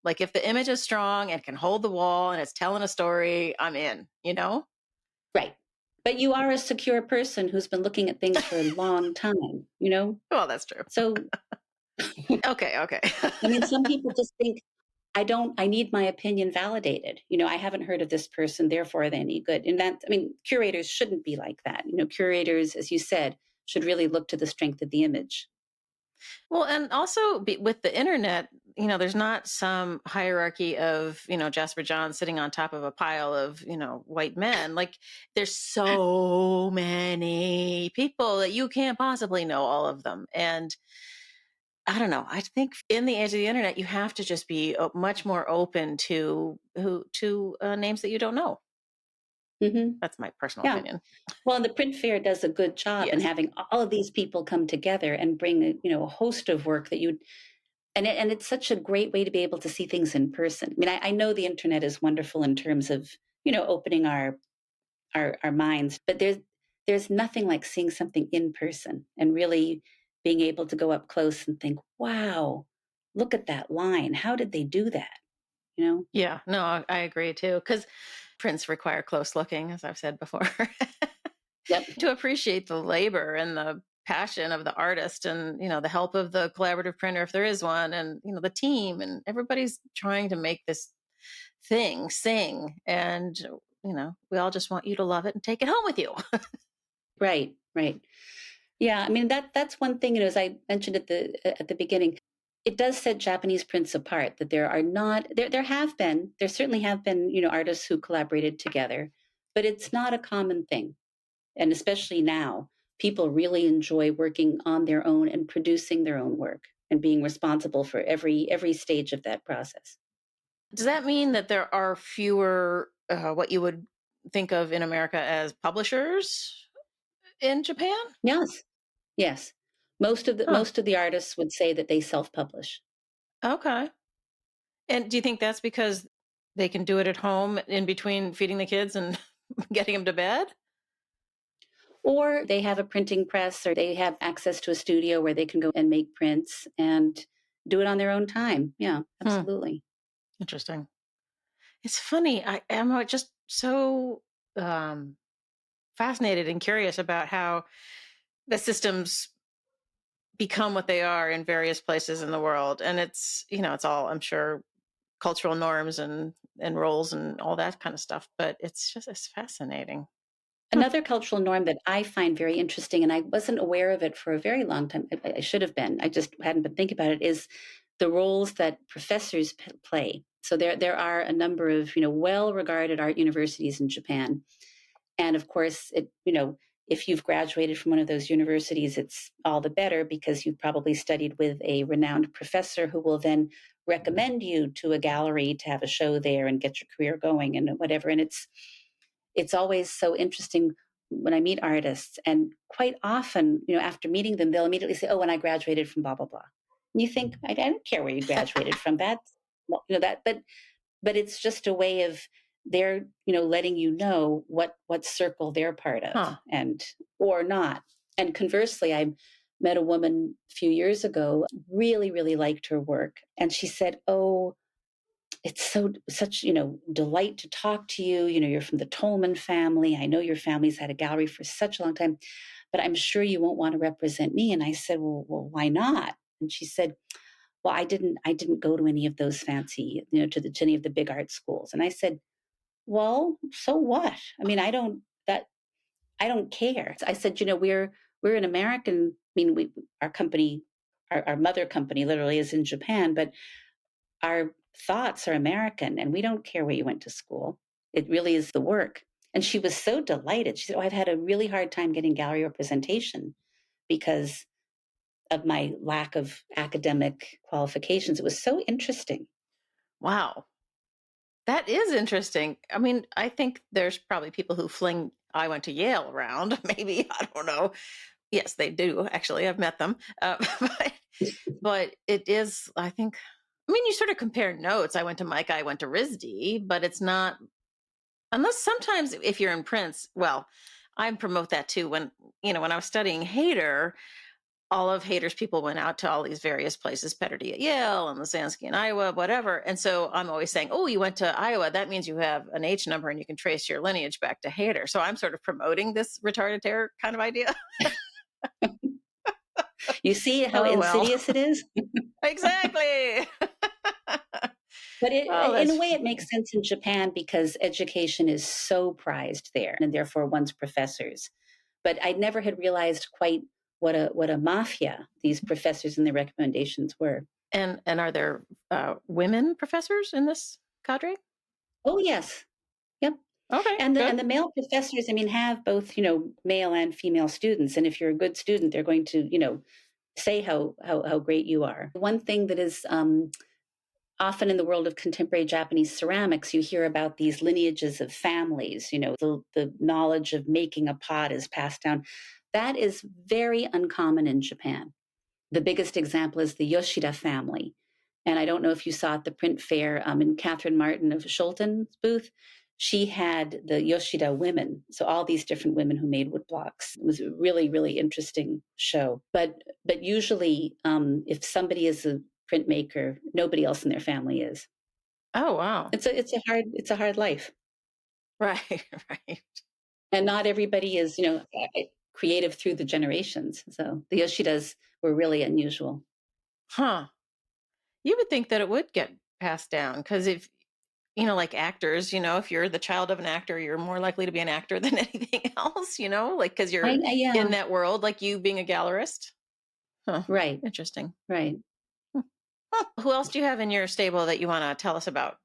Like if the image is strong and can hold the wall and it's telling a story, I'm in. Right. But you are a secure person who's been looking at things for a long time. Well, that's true. So, Okay, okay. some people just think, I need my opinion validated. I haven't heard of this person, therefore are they any good? And curators shouldn't be like that. Curators, as you said, should really look to the strength of the image. Well, and also with the internet, there's not some hierarchy of, Jasper John sitting on top of a pile of, white men. Like there's so many people that you can't possibly know all of them. And I don't know. I think in the age of the internet, you have to just be much more open to names that you don't know. Hmm. That's my personal Yeah. opinion. Well, and the print fair does a good job in Yes. having all of these people come together and bring a host of work that you and it's such a great way to be able to see things in person. I know the internet is wonderful in terms of opening our minds, but there's nothing like seeing something in person and really being able to go up close and think, wow, look at that line, how did they do that? you know Yeah. No, I agree too. Because prints require close looking, as I've said before. yep. To appreciate the labor and the passion of the artist and the help of the collaborative printer if there is one, and the team, and everybody's trying to make this thing sing, and we all just want you to love it and take it home with you. Right. Yeah, that's one thing, as I mentioned at the beginning, it does set Japanese prints apart, that there certainly have been, artists who collaborated together, but it's not a common thing. And especially now, people really enjoy working on their own and producing their own work and being responsible for every stage of that process. Does that mean that there are fewer what you would think of in America as publishers in Japan? Yes. Yes. Most of the Huh. most of the artists would say that they self-publish. Okay. And do you think that's because they can do it at home in between feeding the kids and getting them to bed? Or they have a printing press, or they have access to a studio where they can go and make prints and do it on their own time. Yeah, Hmm. absolutely. Interesting. It's funny. I am just so um, fascinated and curious about how the systems become what they are in various places in the world. And it's all, I'm sure, cultural norms and roles and all that kind of stuff. But it's fascinating. Hmm. Another cultural norm that I find very interesting, and I wasn't aware of it for a very long time. I should have been. I just hadn't been thinking about it. Is the roles that professors play. So there are a number of well-regarded art universities in Japan, and of course, if you've graduated from one of those universities, it's all the better because you've probably studied with a renowned professor who will then recommend you to a gallery to have a show there and get your career going and whatever. And it's always so interesting when I meet artists, and quite often, after meeting them, they'll immediately say, "Oh, and I graduated from blah blah blah." And you think, I don't care where you graduated from. That's well, that, but it's just a way of they're letting you know what circle they're part of, Huh. and or not. And conversely, I met a woman a few years ago, really really liked her work, and she said, "Oh, it's such delight to talk to you. You're from the Tolman family. I know your family's had a gallery for such a long time, but I'm sure you won't want to represent me." And I said, well, why not? And she said, "Well, I didn't go to any of those fancy, to any of the big art schools." And I said, "Well, so what? I mean, I don't care." I said, we're an American. I mean, our company, our mother company, literally is in Japan, but our thoughts are American, and we don't care where you went to school. It really is the work." And she was so delighted. She said, "Oh, I've had a really hard time getting gallery representation because of my lack of academic qualifications." It was so interesting. Wow. That is interesting. I mean, I think there's probably people who fling I went to Yale around, maybe. I don't know. Yes, they do. Actually, I've met them. But it is, I think, I mean, you sort of compare notes. I went to Micah, I went to RISD, but it's not, unless sometimes if you're in Prince, well, I promote that too. When I was studying Hayter, all of Hayter's people went out to all these various places, Petterdee at Yale and Lasansky in Iowa, whatever. And so I'm always saying, oh, you went to Iowa. That means you have an H number and you can trace your lineage back to Hayter. So I'm sort of promoting this retarded terror kind of idea. You see how Oh, well. insidious it is? Exactly. But Oh, in a that's way, it makes sense in Japan because education is so prized there, and therefore one's professors. But I never had realized quite what a mafia these professors and their recommendations were. and are there women professors in this cadre? Oh yes, yep. Okay, And the good. and the male professors, I mean, have both male and female students, and if you're a good student, they're going to say how great you are. One thing that is often in the world of contemporary Japanese ceramics, you hear about these lineages of families. The knowledge of making a pot is passed down. That is very uncommon in Japan. The biggest example is the Yoshida family. And I don't know if you saw at the print fair in Catherine Martin of Schulten's booth. She had the Yoshida women, so all these different women who made wood blocks. It was a really, really interesting show. But usually, if somebody is a printmaker, nobody else in their family is. Oh, wow. It's a hard life, Right, right. and not everybody is creative through the generations. So the Yoshidas were really unusual. Huh. You would think that it would get passed down because if, like actors, if you're the child of an actor, you're more likely to be an actor than anything else, like because you're Yeah, in that world, like you being a gallerist. Huh. right, Interesting. right. Hmm. Huh. Who else do you have in your stable that you want to tell us about?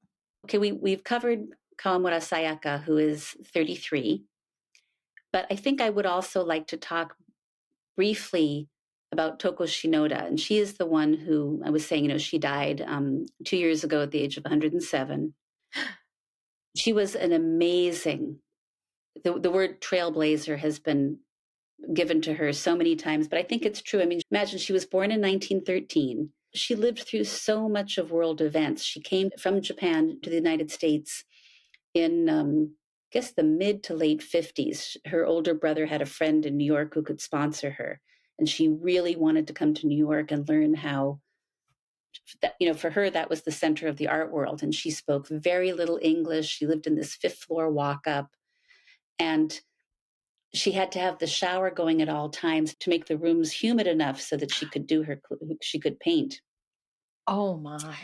Okay, we've covered Kawamura Sayaka, who is 33, but I think I would also like to talk briefly about Toko Shinoda, and she is the one who I was saying, she died 2 years ago at the age of 107. She was an amazing. The word trailblazer has been given to her so many times, but I think it's true. I mean, imagine she was born in 1913. She lived through so much of world events. She came from Japan to the United States in, I guess, the mid to late 50s. Her older brother had a friend in New York who could sponsor her. And she really wanted to come to New York and learn how, for her, that was the center of the art world. And she spoke very little English. She lived in this fifth floor walk up. And she had to have the shower going at all times to make the rooms humid enough so that she could paint. Oh my.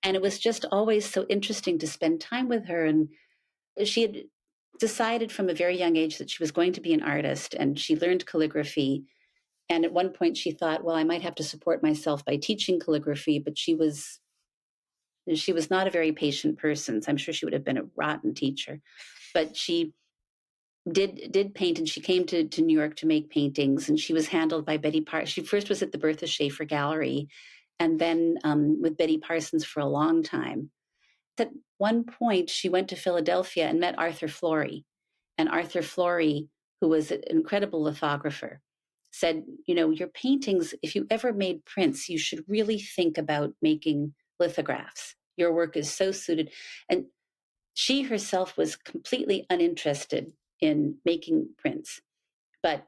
And it was just always so interesting to spend time with her. And she had decided from a very young age that she was going to be an artist, and she learned calligraphy. And at one point she thought, well, I might have to support myself by teaching calligraphy, but she was not a very patient person. So I'm sure she would have been a rotten teacher. But she did paint, and she came to New York to make paintings, and she was handled by Betty Parsons. She first was at the Bertha Schaefer Gallery, and then with Betty Parsons for a long time. At one point, she went to Philadelphia and met Arthur Flory. And Arthur Flory, who was an incredible lithographer, said, your paintings, if you ever made prints, you should really think about making lithographs. Your work is so suited. And she herself was completely uninterested in making prints. But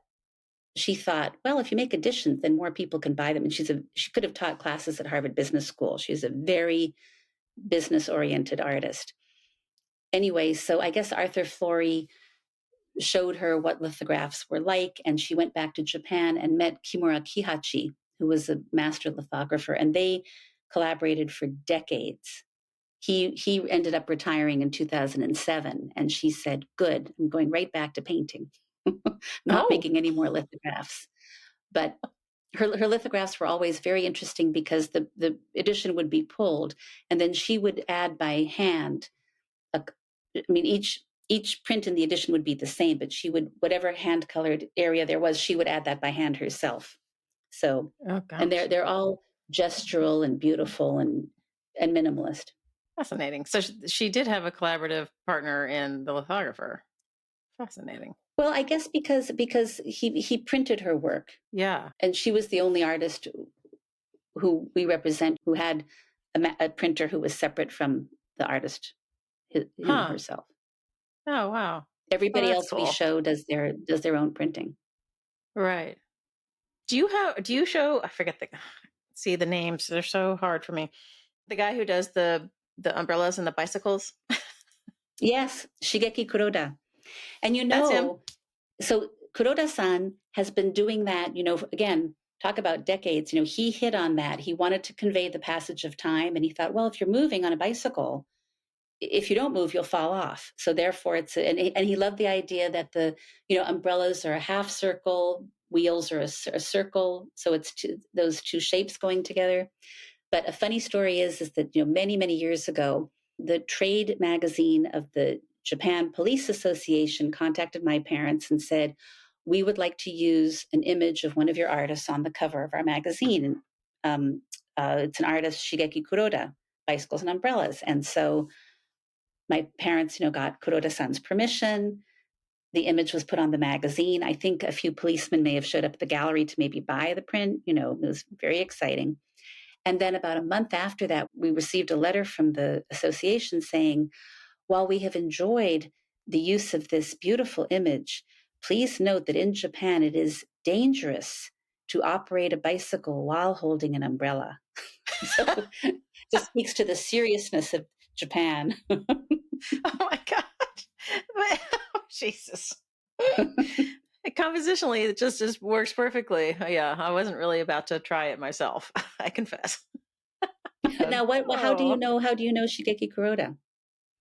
she thought, well, if you make editions, then more people can buy them. And she could have taught classes at Harvard Business School. She's a very business-oriented artist. Anyway, so I guess Arthur Flory showed her what lithographs were like, and she went back to Japan and met Kimura Kihachi, who was a master lithographer, and they collaborated for decades. He ended up retiring in 2007, and she said, good, I'm going right back to painting. Not making any more lithographs. But her lithographs were always very interesting because the edition would be pulled, and then she would add by hand. Each print in the edition would be the same, but she would, whatever hand colored area there was, she would add that by hand herself. So, and they're all gestural and beautiful and minimalist. Fascinating. So she did have a collaborative partner in the lithographer. Fascinating. Well, I guess because he printed her work. Yeah. And she was the only artist who we represent who had a printer who was separate from the artist herself. Oh, wow. Everybody else cool. We show does their own printing. Right. Do you show, I forget see the names. They're so hard for me. The guy who does the umbrellas and the bicycles. Yes. Shigeki Kuroda. And that's him. So Kuroda-san has been doing that, again, talk about decades. He hit on that. He wanted to convey the passage of time. And he thought, well, if you're moving on a bicycle, if you don't move, you'll fall off. So therefore and he loved the idea that the, umbrellas are a half circle, wheels are a circle. So it's those two shapes going together. But a funny story is that, many, many years ago, the trade magazine of the Japan Police Association contacted my parents and said, we would like to use an image of one of your artists on the cover of our magazine. And it's an artist, Shigeki Kuroda, Bicycles and Umbrellas. And so my parents, got Kuroda-san's permission. The image was put on the magazine. I think a few policemen may have showed up at the gallery to maybe buy the print. It was very exciting. And then about a month after that, we received a letter from the association saying, while we have enjoyed the use of this beautiful image, please note that in Japan, it is dangerous to operate a bicycle while holding an umbrella. So this speaks to the seriousness of Japan. Oh my God. Oh, Jesus. Compositionally, it just works perfectly. Yeah, I wasn't really about to try it myself. I confess. Now, how do you know Shigeki Kuroda?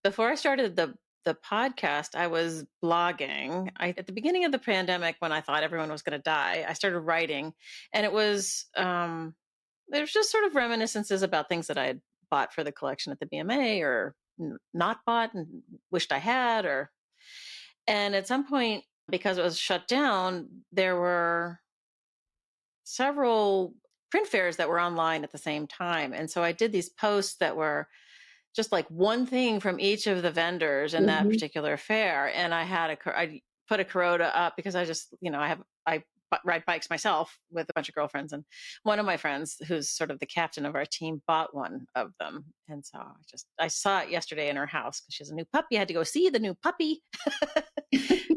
Before I started the podcast, I was blogging. At the beginning of the pandemic, when I thought everyone was going to die, I started writing, and it was just sort of reminiscences about things that I had bought for the collection at the BMA or not bought and wished I had. And at some point, because it was shut down, there were several print fairs that were online at the same time. And so I did these posts that were just like one thing from each of the vendors in that particular fair. And I put a Kuroda up because I just, I ride bikes myself with a bunch of girlfriends. And one of my friends, who's sort of the captain of our team, bought one of them. And so I saw it yesterday in her house because she has a new puppy. I had to go see the new puppy.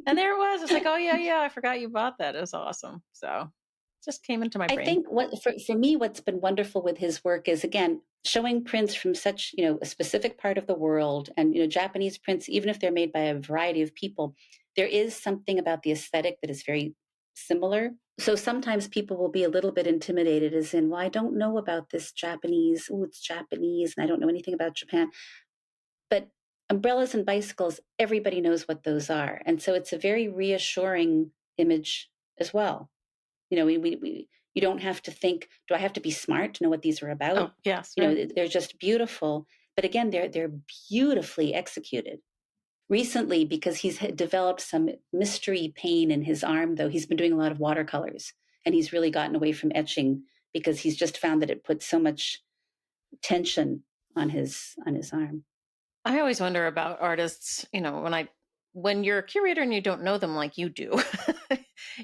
And there it was. It's like, oh yeah, I forgot you bought that. It was awesome. So it just came into my brain. I think for me, what's been wonderful with his work is, again, showing prints from such, a specific part of the world, and, Japanese prints, even if they're made by a variety of people, there is something about the aesthetic that is very similar. So sometimes people will be a little bit intimidated, as in, well, I don't know about this Japanese. Oh, it's Japanese, and I don't know anything about Japan. But umbrellas and bicycles, everybody knows what those are. And so it's a very reassuring image as well. You don't have to think, do I have to be smart to know what these are about? Oh, yes, right. They're just beautiful. But again, they're beautifully executed. Recently, because he's developed some mystery pain in his arm, though, he's been doing a lot of watercolors, and he's really gotten away from etching because he's just found that it puts so much tension on his arm. I always wonder about artists, when you're a curator and you don't know them like you do,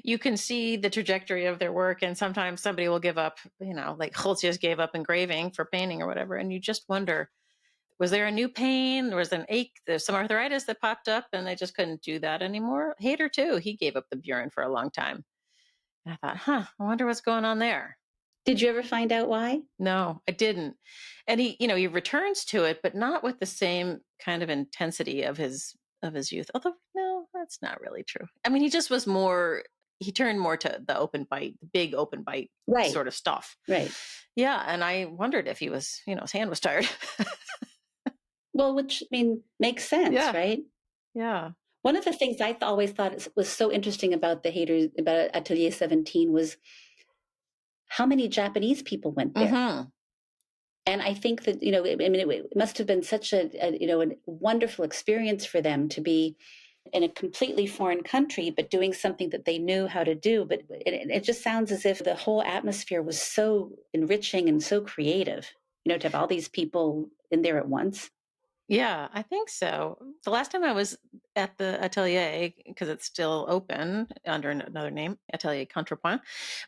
you can see the trajectory of their work, and sometimes somebody will give up, like Holtzius gave up engraving for painting or whatever, and you just wonder, was there a new pain? There was an ache, there's some arthritis that popped up and they just couldn't do that anymore. Hader too, he gave up the Buren for a long time. And I thought, I wonder what's going on there. Did you ever find out why? No, I didn't. And he returns to it, but not with the same kind of intensity of his youth. Although, no, that's not really true. I mean, he just was more. He turned more to the open bite, the big open bite Right. sort of stuff. Right. Yeah, and I wondered if he was, his hand was tired. Well, which makes sense, Yeah. right? Yeah. One of the things I always thought was so interesting about the Haters, about Atelier 17, was how many Japanese people went there. Mm-hmm. And I think that, it must have been such a wonderful experience for them to be in a completely foreign country, but doing something that they knew how to do. But it just sounds as if the whole atmosphere was so enriching and so creative, to have all these people in there at once. Yeah, I think so. The last time I was at the Atelier, because it's still open under another name, Atelier Contrepoint,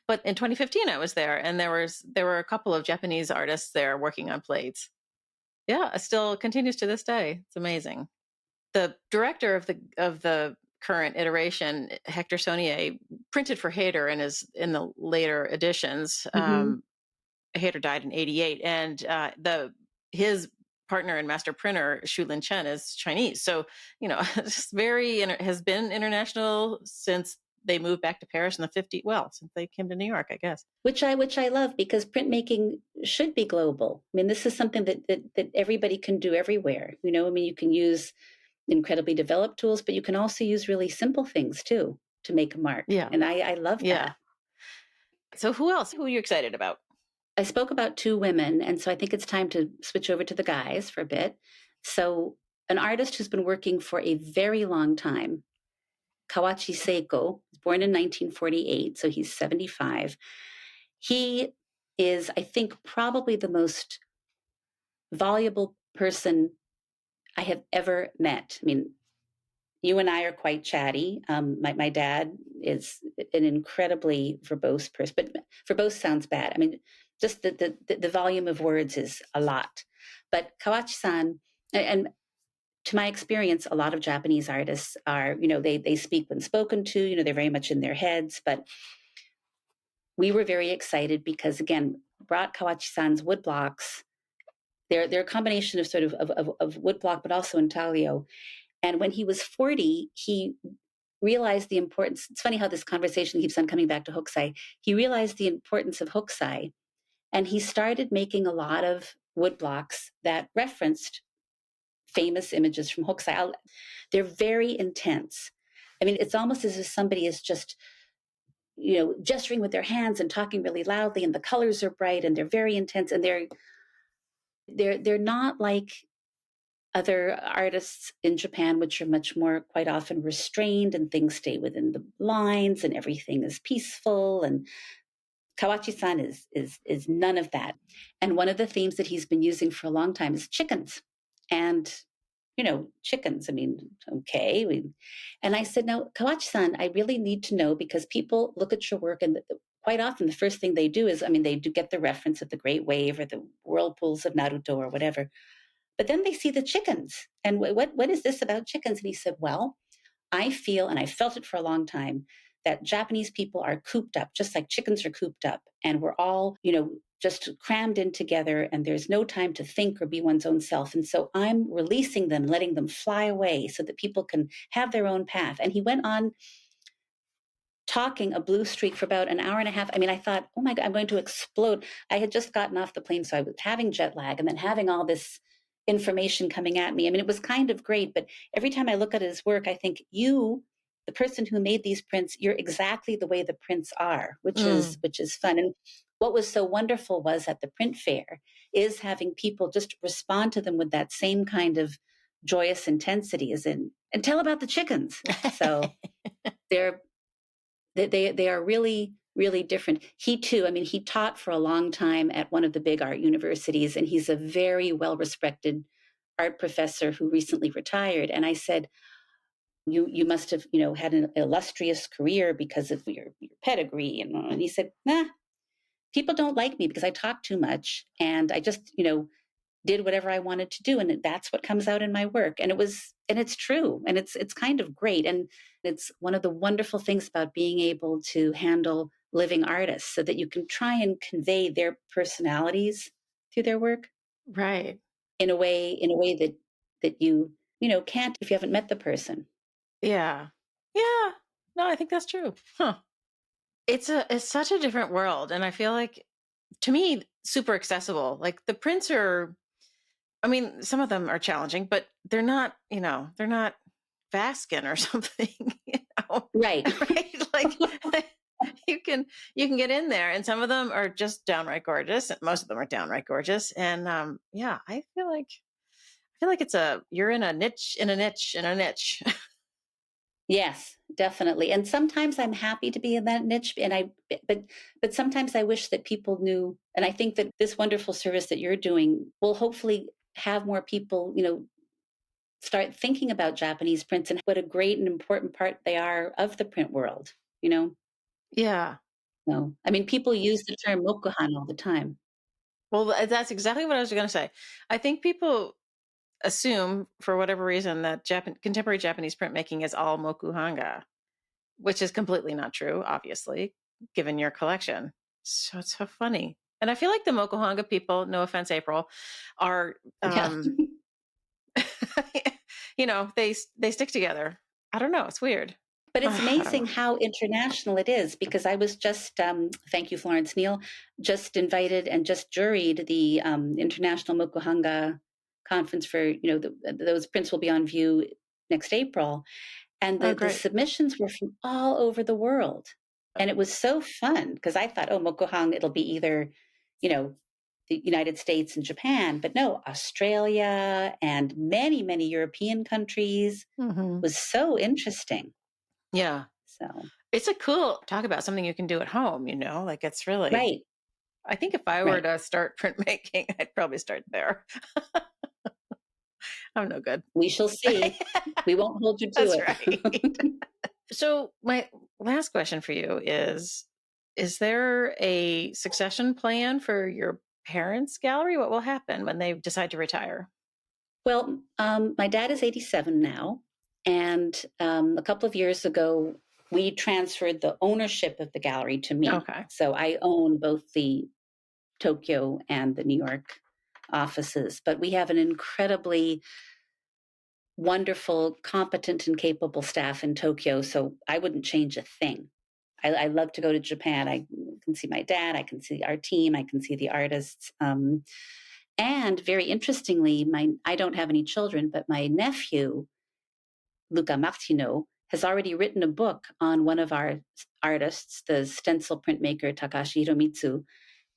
but in 2015 I was there, and there were a couple of Japanese artists there working on plates. Yeah, it still continues to this day. It's amazing. The director of the current iteration, Hector Saunier, printed for Hader in the later editions. Mm-hmm. Hader died in '88, and his partner and master printer Xu Lin Chen is Chinese, so it's has been international since they moved back to Paris in the '50s. Well, since they came to New York, I guess. Which I love, because printmaking should be global. This is something that everybody can do everywhere. You can use incredibly developed tools, but you can also use really simple things too to make a mark. Yeah, and I love that. Yeah. So who else? Who are you excited about? I spoke about two women, and so I think it's time to switch over to the guys for a bit. So an artist who's been working for a very long time, Kawachi Seiko, was born in 1948, so he's 75. He is, I think, probably the most voluble person I have ever met. You and I are quite chatty. My dad is an incredibly verbose person, but verbose sounds bad. Just the volume of words is a lot. But Kawachi-san, and to my experience, a lot of Japanese artists are, they speak when spoken to, they're very much in their heads. But we were very excited because, again, brought Kawachi-san's woodblocks. They're a combination of sort of woodblock, but also intaglio. And when he was 40, he realized the importance. It's funny how this conversation keeps on coming back to hokusai. He realized the importance of hokusai, and he started making a lot of woodblocks that referenced famous images from hokusai. They're very intense. It's almost as if somebody is just, gesturing with their hands and talking really loudly, and the colors are bright and they're very intense, and they're not like other artists in Japan, which are much more quite often restrained, and things stay within the lines and everything is peaceful. And Kawachi-san is none of that. And one of the themes that he's been using for a long time is chickens. And, chickens, okay. And I said, now, Kawachi-san, I really need to know, because people look at your work, and quite often the first thing they do is, they do get the reference of the Great Wave or the whirlpools of Naruto or whatever. But then they see the chickens. And what is this about chickens? And he said, well, I feel, and I felt it for a long time, that Japanese people are cooped up, just like chickens are cooped up. And we're all, just crammed in together, and there's no time to think or be one's own self. And so I'm releasing them, letting them fly away so that people can have their own path. And he went on talking a blue streak for about an hour and a half. I thought, oh my God, I'm going to explode. I had just gotten off the plane, so I was having jet lag and then having all this information coming at me. I mean, it was kind of great, but every time I look at his work, I think the person who made these prints, you're exactly the way the prints are, Mm. which is fun. And what was so wonderful was at the print fair is having people just respond to them with that same kind of joyous intensity as in, and tell about the chickens. So they're they are really really different. He too, I mean, he taught for a long time at one of the big art universities, and he's a very well respected art professor who recently retired. And I said, you must have, had an illustrious career because of your pedigree. And he said, nah, people don't like me because I talk too much, and I just, did whatever I wanted to do, and that's what comes out in my work. And it's true, and it's kind of great, and it's one of the wonderful things about being able to handle living artists, so that you can try and convey their personalities through their work Right. in a way that can't if you haven't met the person. Yeah. Yeah. No, I think that's true. Huh. It's such a different world, and I feel like, to me, super accessible. Like, the prints are, I mean, some of them are challenging, but they're not Vaskin or something, Right. right? Like, you can get in there, and some of them are just downright gorgeous. And most of them are downright gorgeous, and yeah, I feel like you're in a niche, in a niche, in a niche. Yes, definitely. And sometimes I'm happy to be in that niche, but sometimes I wish that people knew, and I think that this wonderful service that you're doing will hopefully have more people, start thinking about Japanese prints and what a great and important part they are of the print world, you know? Yeah. So, I mean, people use the term mokuhan all the time. Well, that's exactly what I was going to say. I think people assume, for whatever reason, that contemporary Japanese printmaking is all mokuhanga, which is completely not true, obviously, given your collection. So it's so funny. And I feel like the mokuhanga people, no offense, April, are, Yeah. they stick together. I don't know. It's weird. But it's I don't amazing know. how international it is, because I was just, thank you, Florence Neal, just invited and just juried the International Mokuhanga Conference for, those prints will be on view next April. And Oh, the great. submissions were from all over the world. And it was so fun because I thought, oh, Mokuhanga, it'll be either, you know, the United States and Japan, but no, Australia and many, many European countries. Hmm. Was so interesting. Yeah. So, It's a cool talk about something you can do at home, like it's really, right, I think if I were right. to start printmaking, I'd probably start there. I'm no good. We shall see. We won't hold you to That's right. it. So my last question for you is there a succession plan for your parents' gallery? What will happen when they decide to retire? Well, my dad is 87 now. And a couple of years ago, we transferred the ownership of the gallery to me. Okay. So I own both the Tokyo and the New York offices. But we have an incredibly wonderful, competent, and capable staff in Tokyo. So I wouldn't change a thing. I love to go to Japan. I can see my dad. I can see our team. I can see the artists. And very interestingly, I don't have any children, but my nephew, Luca Martino, has already written a book on one of our artists, the stencil printmaker Takashi Hiromitsu.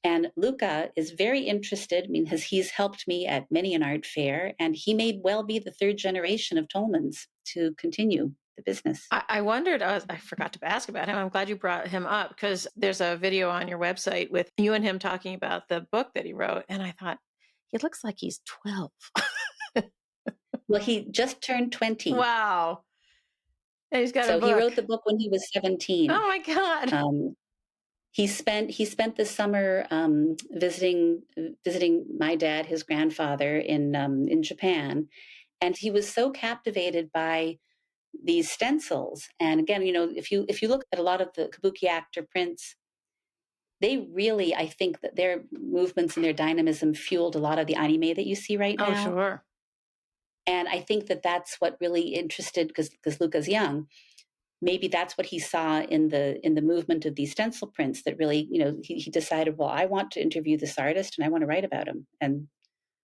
And Luca is very interested. I mean, he's helped me at many an art fair, and he may well be the third generation of Tolmans to continue the business. I wondered, I forgot to ask about him. I'm glad you brought him up, because there's a video on your website with you and him talking about the book that he wrote. And I thought, he looks like he's 12. Well, he just turned 20. Wow. And he's got a So he wrote book. the book when he was 17. Oh my God. Um, he spent the summer visiting my dad, his grandfather, in Japan, and he was so captivated by these stencils. And again, if you look at a lot of the kabuki actor prints, they really, I think that their movements and their dynamism fueled a lot of the anime that you see right Oh, now. sure. And I think that that's what really interested, because Luca's young. Maybe that's what he saw in the movement of these stencil prints that really, he decided, well, I want to interview this artist and I want to write about him. And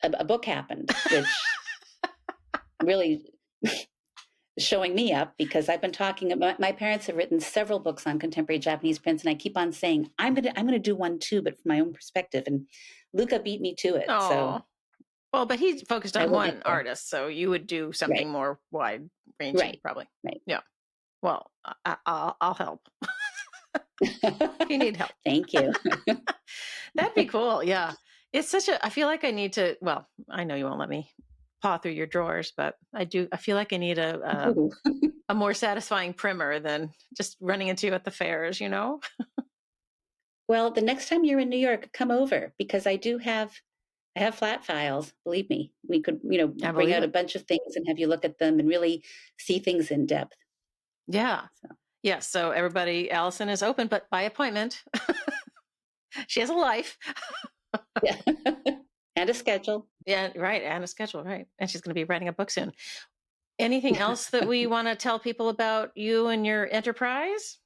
a book happened, which really showing me up because I've been talking about my parents have written several books on contemporary Japanese prints, and I keep on saying I'm gonna do one too, but from my own perspective. And Luca beat me to it, so Oh, well, but he's focused I on will get one there. artist, so you would do something Right, more wide ranging, right, probably. right. Yeah. Well, I'll help if you need help. Thank you. That'd be cool. Yeah. It's such a, I feel like I need to, well, I know you won't let me paw through your drawers, but I feel like I need Ooh. a more satisfying primer than just running into you at the fairs, you know? Well, the next time you're in New York, come over because I have flat files. Believe me, we could I bring believe out a it. bunch of things and have you look at them and really see things in depth. Yeah. So Yeah. So everybody, Allison is open, but by appointment. She has a life. yeah, and a schedule. Yeah. Right. And a schedule. Right. And she's going to be writing a book soon. Anything else that we want to tell people about you and your enterprise?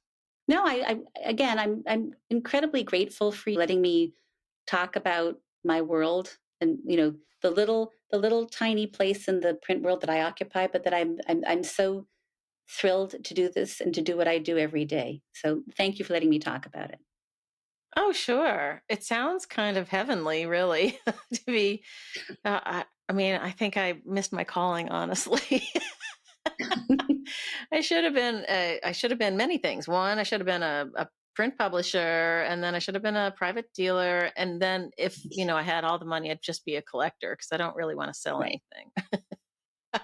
No, I again, I'm incredibly grateful for you letting me talk about my world and the little tiny place in the print world that I occupy, but that I'm so thrilled to do this and to do what I do every day. So thank you for letting me talk about it. Oh, sure. It sounds kind of heavenly, really, to be. I mean, I think I missed my calling, honestly. I should have been many things. One, I should have been a print publisher, and then I should have been a private dealer. And then if, I had all the money, I'd just be a collector because I don't really want to sell Right. anything.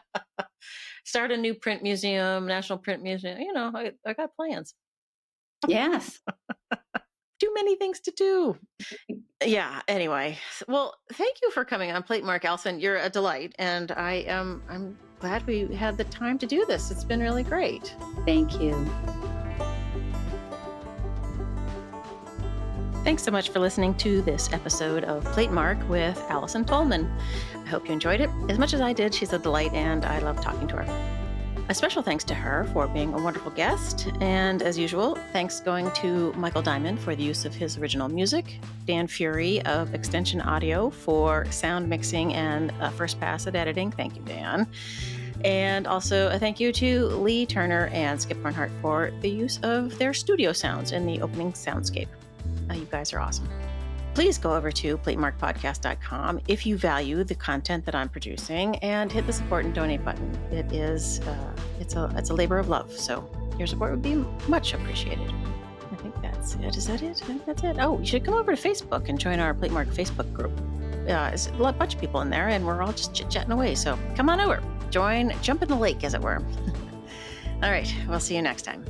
Start a new print museum, National Print Museum. I got plans. Yes. Too many things to do. Yeah. Anyway, well, thank you for coming on Plate Mark, Allison. You're a delight, and I'm glad we had the time to do this. It's been really great. Thank you. Thanks so much for listening to this episode of Plate Mark with Allison Tolman. I hope you enjoyed it as much as I did. She's a delight, and I love talking to her. A special thanks to her for being a wonderful guest. And as usual, thanks going to Michael Diamond for the use of his original music, Dan Fury of Extension Audio for sound mixing and first pass at editing. Thank you, Dan. And also a thank you to Lee Turner and Skip Barnhart for the use of their studio sounds in the opening soundscape. You guys are awesome. Please go over to platemarkpodcast.com if you value the content that I'm producing and hit the support and donate button. It is it's a labor of love, so your support would be much appreciated. I think that's it. Is that it? I think that's it. Oh, you should come over to Facebook and join our Platemark Facebook group. There's a bunch of people in there, and we're all just chit-chatting away. So come on over, join, jump in the lake, as it were. All right, we'll see you next time.